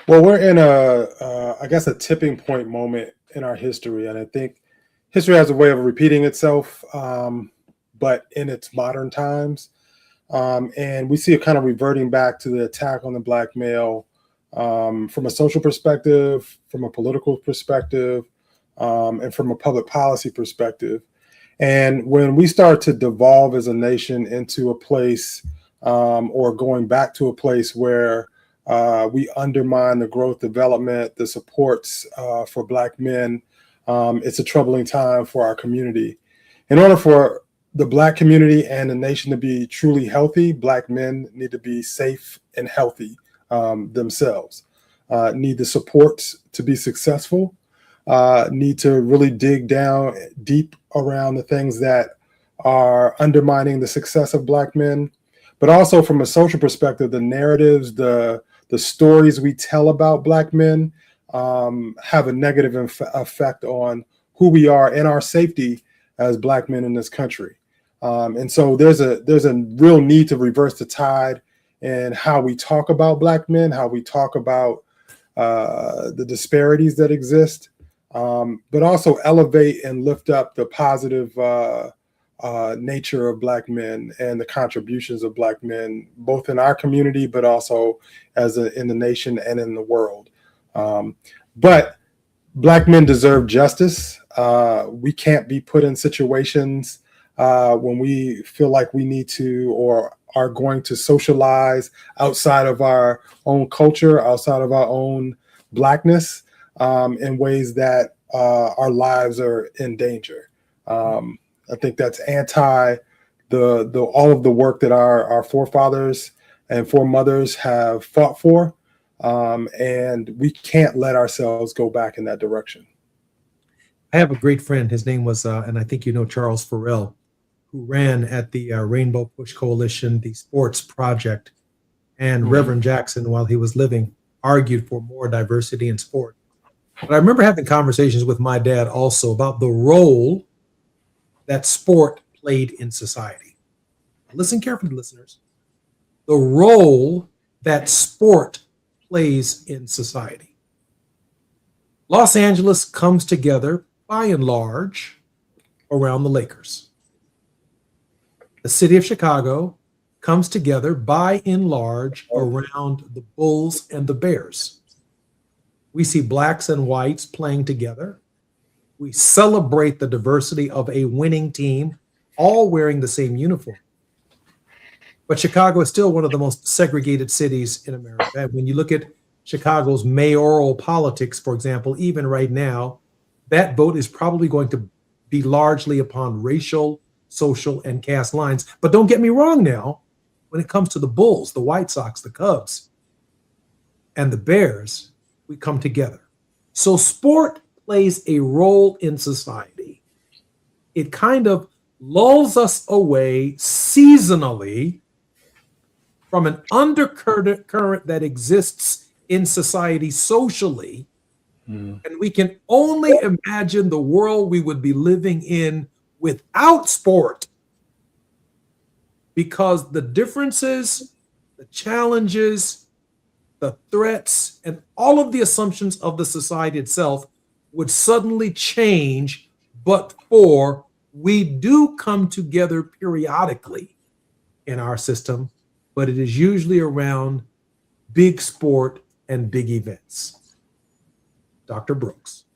Well, we're in a tipping point moment in our history. And I think history has a way of repeating itself, but in its modern times. And we see it kind of reverting back to the attack on the Black male from a social perspective, from a political perspective, and from a public policy perspective. And when we start to devolve as a nation into a place or going back to a place where we undermine the growth, development, the supports for Black men, it's a troubling time for our community. In order for the Black community and the nation to be truly healthy, Black men need to be safe and healthy themselves, need the support to be successful, need to really dig down deep around the things that are undermining the success of Black men, but also from a social perspective, the narratives, the stories we tell about Black men have a negative effect on who we are and our safety as Black men in this country. And so there's a real need to reverse the tide in how we talk about Black men, how we talk about the disparities that exist, but also elevate and lift up the positive nature of Black men and the contributions of Black men, both in our community, but also in the nation and in the world. But Black men deserve justice. We can't be put in situations when we feel like we need to or are going to socialize outside of our own culture, outside of our own Blackness, in ways that our lives are in danger. I think that's anti all of the work that our forefathers and foremothers have fought for, and we can't let ourselves go back in that direction. I have a great friend. His name was, and I think you know Charles Farrell, who ran at the Rainbow Push Coalition, the Sports Project, and Reverend Jackson, while he was living, argued for more diversity in sport. But I remember having conversations with my dad also about the role that sport played in society. Listen carefully, listeners. The role that sport plays in society. Los Angeles comes together, by and large, around the Lakers. The city of Chicago comes together, by and large, around the Bulls and the Bears. We see blacks and whites playing together. We celebrate the diversity of a winning team, all wearing the same uniform. But Chicago is still one of the most segregated cities in America. And when you look at Chicago's mayoral politics, for example, even right now, that vote is probably going to be largely upon racial, social, and caste lines. But don't get me wrong now, when it comes to the Bulls, the White Sox, the Cubs, and the Bears, we come together. So sport plays a role in society. It kind of lulls us away seasonally from an undercurrent that exists in society socially. And we can only imagine the world we would be living in without sport, because the differences, the challenges, the threats, and all of the assumptions of the society itself would suddenly change, but for we do come together periodically in our system, but it is usually around big sport and big events. Dr. Brooks.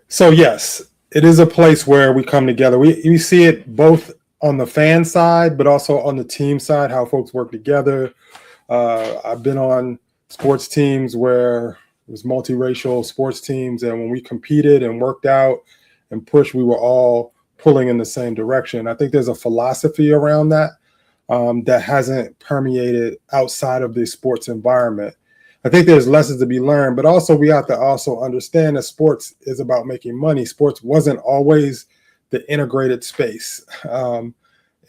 So yes, it is a place where we come together. We see it both on the fan side, but also on the team side, how folks work together. I've been on sports teams where it was multiracial sports teams, and when we competed and worked out and pushed, we were all pulling in the same direction. I think there's a philosophy around that that hasn't permeated outside of the sports environment. I think there's lessons to be learned, but also we have to also understand that sports is about making money. Sports wasn't always the integrated space.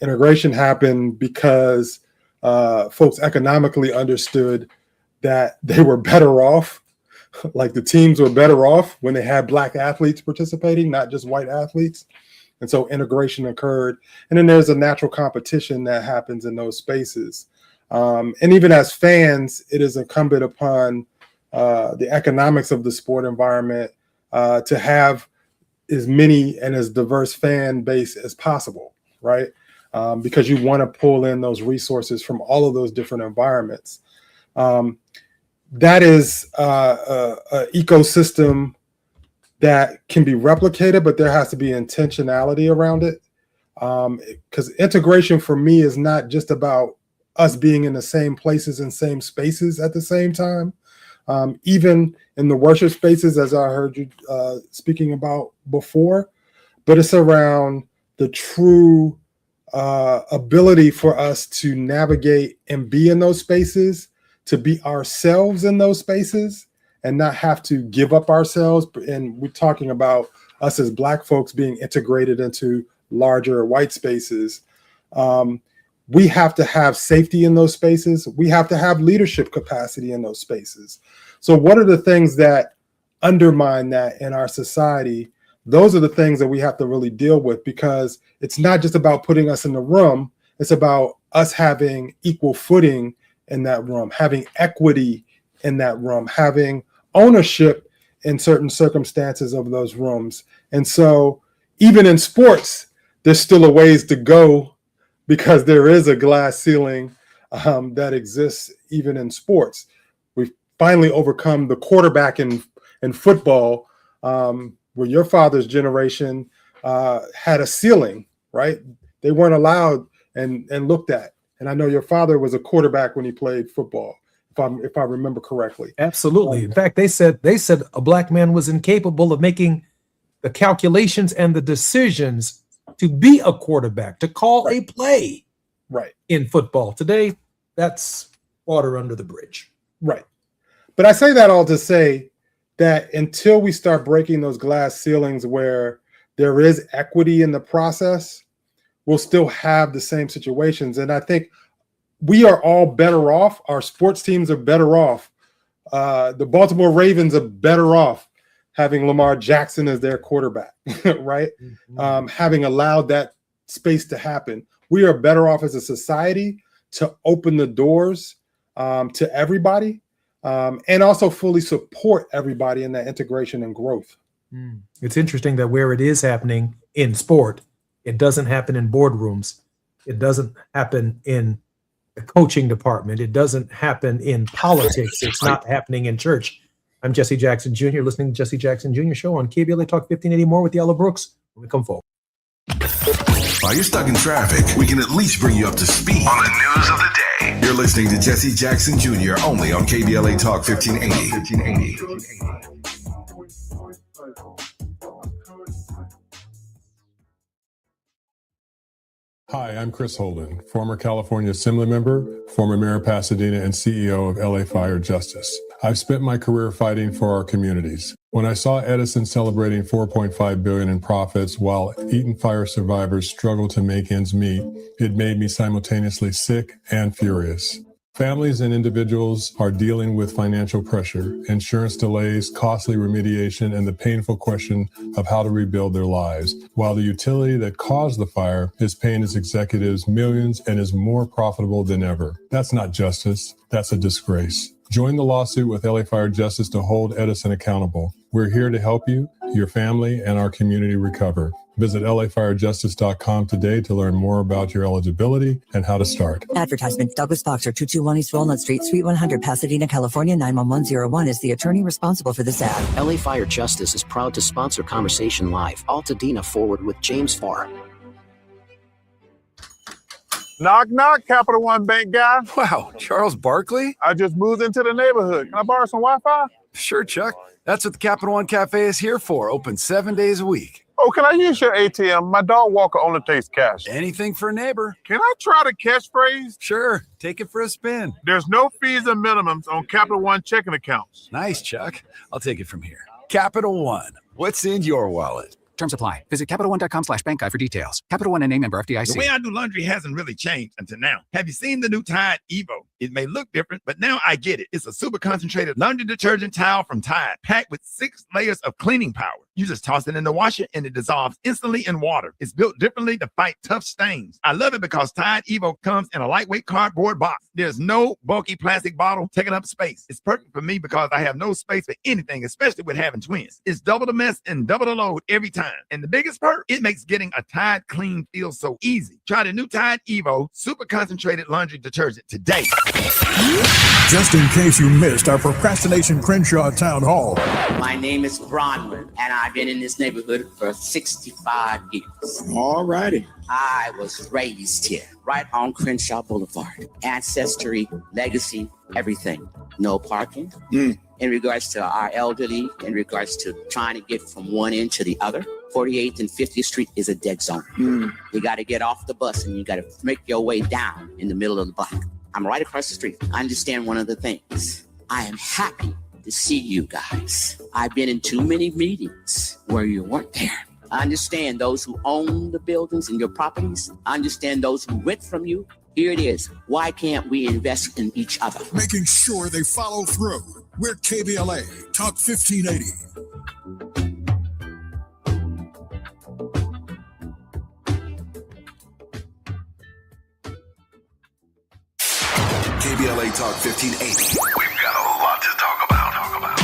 Integration happened because folks economically understood that they were better off, like the teams were better off when they had black athletes participating, not just white athletes. And so integration occurred. And then there's a natural competition that happens in those spaces. And even as fans, it is incumbent upon the economics of the sport environment to have as many and as diverse fan base as possible, right? Because you want to pull in those resources from all of those different environments. That is an ecosystem that can be replicated, but there has to be intentionality around it. Because integration for me is not just about us being in the same places and same spaces at the same time. Even in the worship spaces, as I heard you speaking about before, but it's around the true ability for us to navigate and be in those spaces, to be ourselves in those spaces, and not have to give up ourselves. And we're talking about us as Black folks being integrated into larger white spaces. We have to have safety in those spaces. We have to have leadership capacity in those spaces. So what are the things that undermine that in our society? Those are the things that we have to really deal with, because it's not just about putting us in the room. It's about us having equal footing in that room, having equity in that room, having ownership in certain circumstances of those rooms. And so even in sports, there's still a ways to go, because there is a glass ceiling that exists even in sports. We've finally overcome the quarterback in football, where your father's generation had a ceiling, right? They weren't allowed and looked at. And I know your father was a quarterback when he played football, if I remember correctly. Absolutely. In fact, they said a Black man was incapable of making the calculations and the decisions to be a quarterback, to call a play in football. Today, that's water under the bridge. Right. But I say that all to say that until we start breaking those glass ceilings where there is equity in the process, we'll still have the same situations. And I think we are all better off. Our sports teams are better off. The Baltimore Ravens are better off having Lamar Jackson as their quarterback, right? Having allowed that space to happen. We are better off as a society to open the doors to everybody, and also fully support everybody in that integration and growth. It's interesting that where it is happening in sport, it doesn't happen in boardrooms. It doesn't happen in the coaching department. It doesn't happen in politics. It's not happening in church. I'm Jesse Jackson Jr., listening to Jesse Jackson Jr. Show on KBLA Talk 1580. More with Yellow Brooks when we come forward. While you're stuck in traffic, we can at least bring you up to speed on the news of the day. You're listening to Jesse Jackson Jr. only on KBLA Talk 1580. Hi, I'm Chris Holden, former California Assembly member, former mayor of Pasadena, and CEO of LA Fire Justice. I've spent my career fighting for our communities. When I saw Edison celebrating $4.5 billion in profits while Eaton fire survivors struggle to make ends meet, it made me simultaneously sick and furious. Families and individuals are dealing with financial pressure, insurance delays, costly remediation, and the painful question of how to rebuild their lives, while the utility that caused the fire is paying its executives millions and is more profitable than ever. That's not justice. That's a disgrace. Join the lawsuit with LA Fire Justice to hold Edison accountable. We're here to help you, your family, and our community recover. Visit lafirejustice.com today to learn more about your eligibility and how to start. Advertisement. Douglas Boxer, 221 East Walnut Street, Suite 100, Pasadena, California, 91101 is the attorney responsible for this ad. LA Fire Justice is proud to sponsor Conversation Live. Altadena Forward with James Farr. Knock, knock, Capital One Bank guy. Wow, Charles Barkley? I just moved into the neighborhood. Can I borrow some Wi-Fi? Sure, Chuck. That's what the Capital One Cafe is here for. Open 7 days a week. Oh, can I use your ATM? My dog Walker only takes cash. Anything for a neighbor. Can I try the catchphrase? Sure. Take it for a spin. There's no fees and minimums on Capital One checking accounts. Nice, Chuck. I'll take it from here. Capital One. What's in your wallet? Terms apply. Visit CapitalOne.com/bankguide for details. Capital One and name member FDIC. The way I do laundry hasn't really changed until now. Have you seen the new Tide Evo? It may look different, but now I get it. It's a super concentrated laundry detergent towel from Tide, packed with 6 layers of cleaning power. You just toss it in the washer and it dissolves instantly in water. It's built differently to fight tough stains. I love it because Tide Evo comes in a lightweight cardboard box. There's no bulky plastic bottle taking up space. It's perfect for me because I have no space for anything, especially with having twins. It's double the mess and double the load every time. And the biggest perk, it makes getting a Tide clean feel so easy. Try the new Tide Evo super concentrated laundry detergent today. Just in case you missed our Procrastination Crenshaw Town Hall. My name is Bronwyn, and I've been in this neighborhood for 65 years. All righty. I was raised here, right on Crenshaw Boulevard. Ancestry, legacy, everything. No parking. In regards to our elderly, in regards to trying to get from one end to the other, 48th and 50th Street is a dead zone. You got to get off the bus and you got to make your way down in the middle of the block. I'm right across the street. I understand one of the things. I am happy to see you guys. I've been in too many meetings where you weren't there. I understand those who own the buildings and your properties. I understand those who rent from you. Here it is. Why can't we invest in each other? Making sure they follow through. We're KBLA Talk 1580. KBLA Talk 1580. We've got a lot to talk about.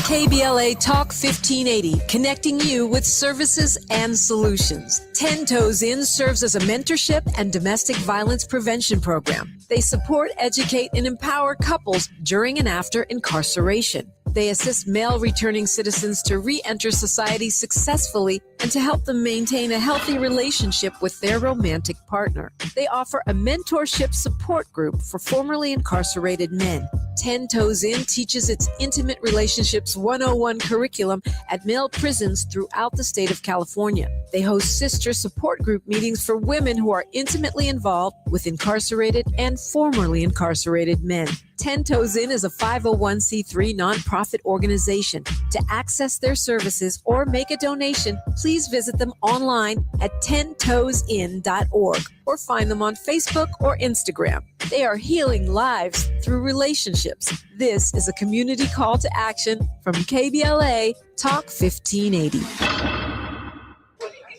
KBLA Talk 1580, connecting you with services and solutions. 10 Toes In serves as a mentorship and domestic violence prevention program. They support, educate, and empower couples during and after incarceration. They assist male returning citizens to re-enter society successfully and to help them maintain a healthy relationship with their romantic partner. They offer a mentorship support group for formerly incarcerated men. 10 Toes In teaches its Intimate Relationships 101 curriculum at male prisons throughout the state of California. They host sister support group meetings for women who are intimately involved with incarcerated and formerly incarcerated men. 10 Toes In is a 501c3 nonprofit organization. To access their services or make a donation, please visit them online at 10toesin.org or find them on Facebook or Instagram. They are healing lives through relationships. This is a community call to action from KBLA Talk 1580.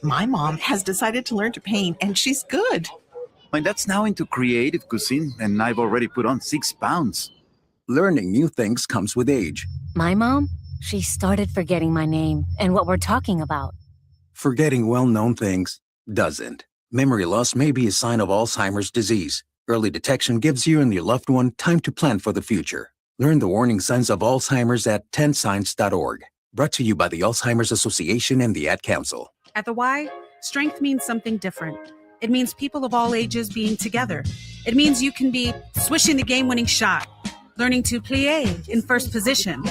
My mom has decided to learn to paint, and she's good. My dad's now into creative cuisine, and I've already put on 6 pounds. Learning new things comes with age. My mom, she started forgetting my name and what we're talking about. Forgetting well-known things doesn't. Memory loss may be a sign of Alzheimer's disease. Early detection gives you and your loved one time to plan for the future. Learn the warning signs of Alzheimer's at 10signs.org. Brought to you by the Alzheimer's Association and the Ad Council. At the Y, strength means something different. It means people of all ages being together. It means you can be swishing the game-winning shot, learning to plie in first position,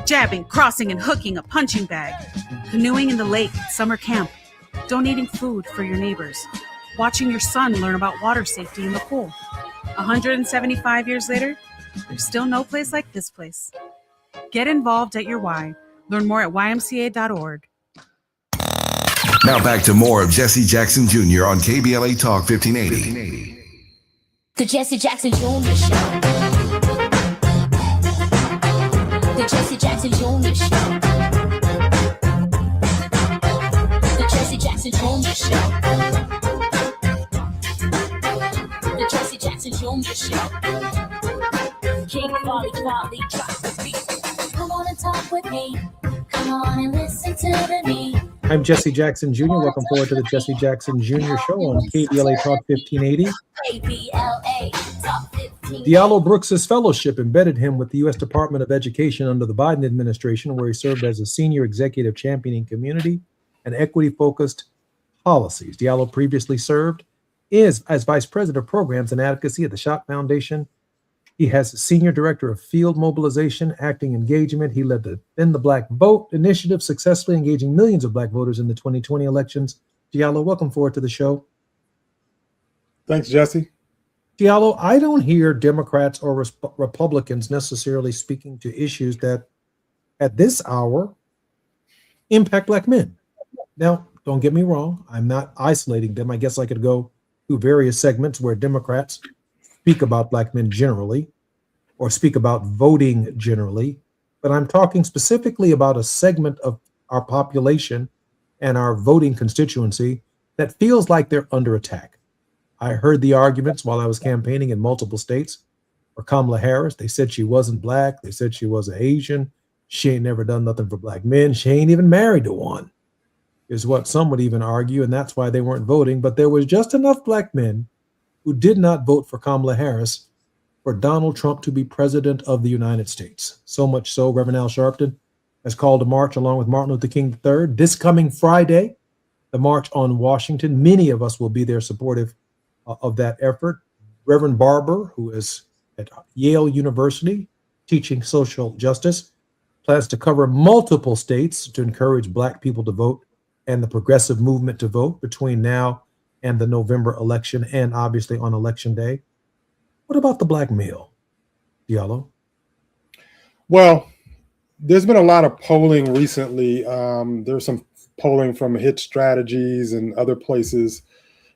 jabbing, crossing, and hooking a punching bag, canoeing in the lake at summer camp, donating food for your neighbors, watching your son learn about water safety in the pool. 175 years later, there's still no place like this place. Get involved at your Y. Learn more at ymca.org. Now back to more of Jesse Jackson Jr. on KBLA Talk 1580. The Jesse Jackson Jr. Show. The Jesse Jackson Jr. Show. The Jesse Jackson Jr. Show. The Jesse Jackson Jr. Show. King Quality drop the beat. Come on and talk with me. Come on and listen to me. I'm Jesse Jackson Jr. Welcome forward to the Jesse Jackson Jr. Show on KBLA Talk 1580. KBLA Talk 1580. Diallo Brooks's fellowship embedded him with the U.S. Department of Education under the Biden administration, where he served as a senior executive championing community and equity-focused policies. Diallo previously served as vice president of programs and advocacy at the Schott Foundation. He has senior director of field mobilization, acting engagement. He led the Defend the Black Vote initiative, successfully engaging millions of black voters in the 2020 elections. Diallo, welcome forward to the show. Thanks, Jesse. Diallo, I don't hear Democrats or Republicans necessarily speaking to issues that at this hour impact black men. Now, don't get me wrong. I'm not isolating them. I guess I could go through various segments where Democrats speak about black men generally or speak about voting generally, but I'm talking specifically about a segment of our population and our voting constituency that feels like they're under attack. I heard the arguments while I was campaigning in multiple states for Kamala Harris. They said she wasn't black. They said she was Asian. She ain't never done nothing for black men. She ain't even married to one, is what some would even argue, and that's why they weren't voting. But there was just enough black men who did not vote for Kamala Harris for Donald Trump to be president of the United States. So much so, Reverend Al Sharpton has called a march along with Martin Luther King III this coming Friday, the March on Washington. Many of us will be there supportive of that effort. Reverend Barber, who has at Yale University, teaching social justice. Plans to cover multiple states to encourage Black people to vote and the progressive movement to vote between now and the November election, and obviously on Election Day. What about the Black male, Diallo? Well, there's been a lot of polling recently. There's some polling from Hit Strategies and other places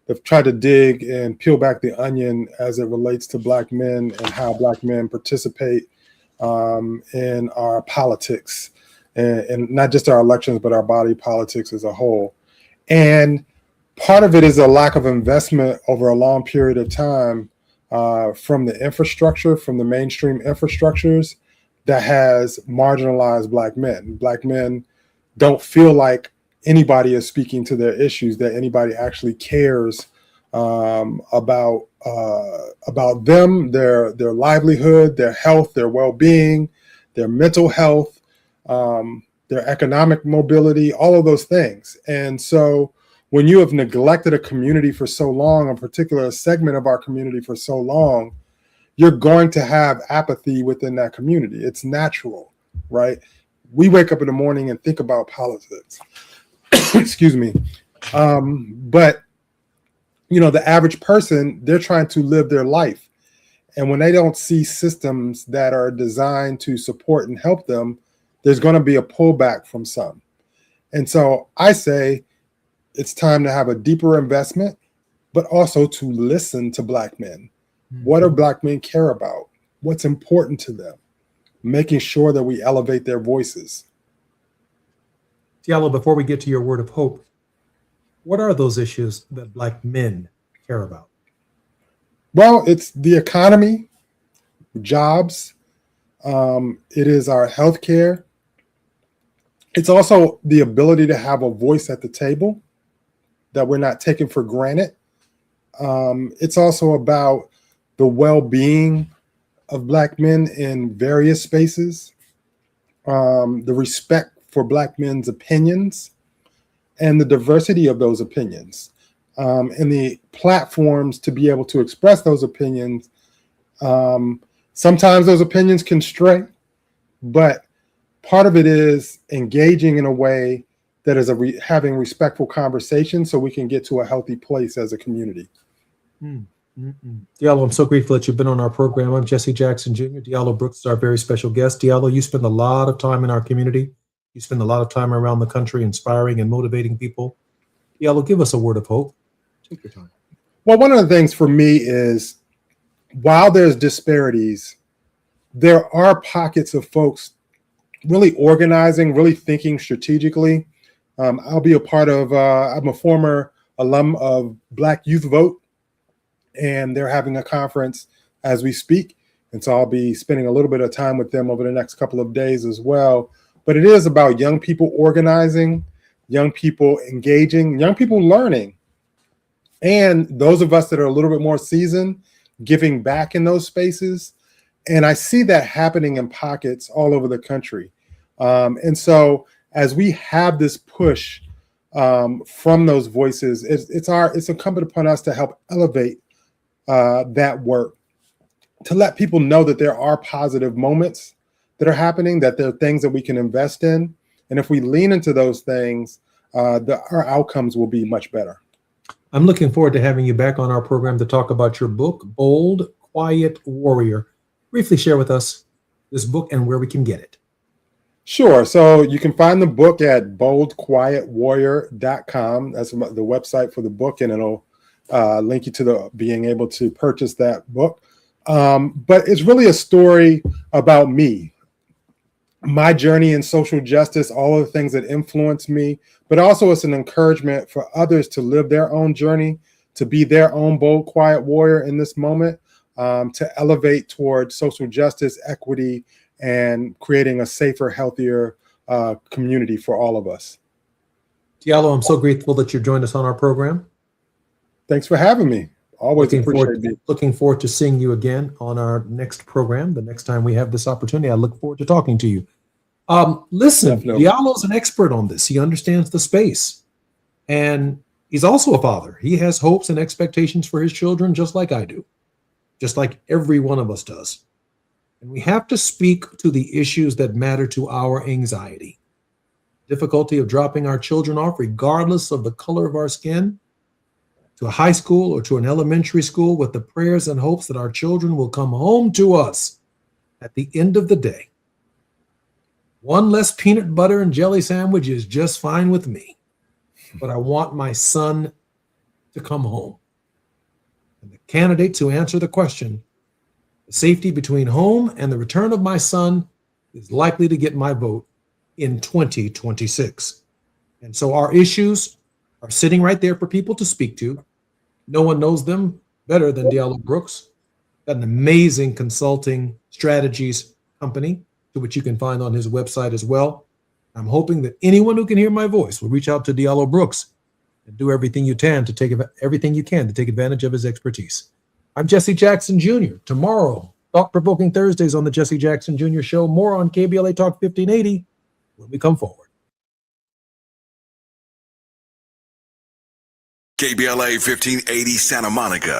that have tried to dig and peel back the onion as it relates to Black men and how Black men participate in our politics, and not just our elections, but our body politics as a whole. And part of it is a lack of investment over a long period of time from the infrastructure, from the mainstream infrastructures that has marginalized Black men. Black men don't feel like anybody is speaking to their issues, that anybody actually cares about them, their livelihood, their health, their well-being, their mental health, their economic mobility, all of those things. And so when you have neglected a community for so long, a particular segment of our community for so long, you're going to have apathy within that community. It's natural, right? We wake up in the morning and think about politics. Excuse me. But, you know, the average person, they're trying to live their life. And when they don't see systems that are designed to support and help them, there's going to be a pullback from some. And so I say it's time to have a deeper investment, but also to listen to Black men. What do Black men care about? What's important to them? Making sure that we elevate their voices. Diallo, before we get to your word of hope, what are those issues that Black men care about? Well, it's the economy, jobs. It is our healthcare. It's also the ability to have a voice at the table that we're not taking for granted. It's also about the well-being of Black men in various spaces, the respect for Black men's opinions, and the diversity of those opinions, and the platforms to be able to express those opinions. Sometimes those opinions can stray, but part of it is engaging in a way that is having respectful conversations so we can get to a healthy place as a community. Diallo, I'm so grateful that you've been on our program. I'm Jesse Jackson Jr. Diallo Brooks is our very special guest. Diallo, you spend a lot of time in our community. You spend a lot of time around the country inspiring and motivating people. Diallo, give us a word of hope. Take your time. Well, one of the things for me is, while there's disparities, there are pockets of folks really organizing, really thinking strategically. I'll be a part of, I'm a former alum of Black Youth Vote, and they're having a conference as we speak. And so I'll be spending a little bit of time with them over the next couple of days as well. But it is about young people organizing, young people engaging, young people learning. And those of us that are a little bit more seasoned, giving back in those spaces. And I see that happening in pockets all over the country. And so as we have this push from those voices, it's incumbent upon us to help elevate that work, to let people know that there are positive moments that are happening, that there are things that we can invest in. And if we lean into those things, our outcomes will be much better. I'm looking forward to having you back on our program to talk about your book, Bold, Quiet Warrior. Briefly share with us this book and where we can get it. Sure. So you can find the book at boldquietwarrior.com. That's the website for the book, and it'll link you to being able to purchase that book. But it's really a story about me, my journey in social justice, all of the things that influenced me, but also it's an encouragement for others to live their own journey, to be their own bold, quiet warrior in this moment, to elevate towards social justice, equity, and creating a safer, healthier community for all of us. Diallo, I'm so grateful that you joined us on our program. Thanks for having me. Always looking forward to seeing you again on our next program. The next time we have this opportunity, I look forward to talking to you. Listen, Definitely. Diallo's an expert on this. He understands the space. And he's also a father. He has hopes and expectations for his children, just like I do. just like every one of us does. And we have to speak to the issues that matter to our anxiety. Difficulty of dropping our children off, regardless of the color of our skin, to a high school or to an elementary school, with the prayers and hopes that our children will come home to us at the end of the day. One less peanut butter and jelly sandwich is just fine with me, but I want my son to come home. And the candidates who answer the question, the safety between home and the return of my son, is likely to get my vote in 2026. And so our issues are sitting right there for people to speak to. No one knows them better than Diallo Brooks. Got an amazing consulting strategies company, to which you can find on his website as well. I'm hoping that anyone who can hear my voice will reach out to Diallo Brooks and do everything you can to take advantage of his expertise. I'm Jesse Jackson Jr. Tomorrow, thought-provoking Thursdays on the Jesse Jackson Jr. Show. More on KBLA Talk 1580 when we come forward. KBLA 1580 Santa Monica.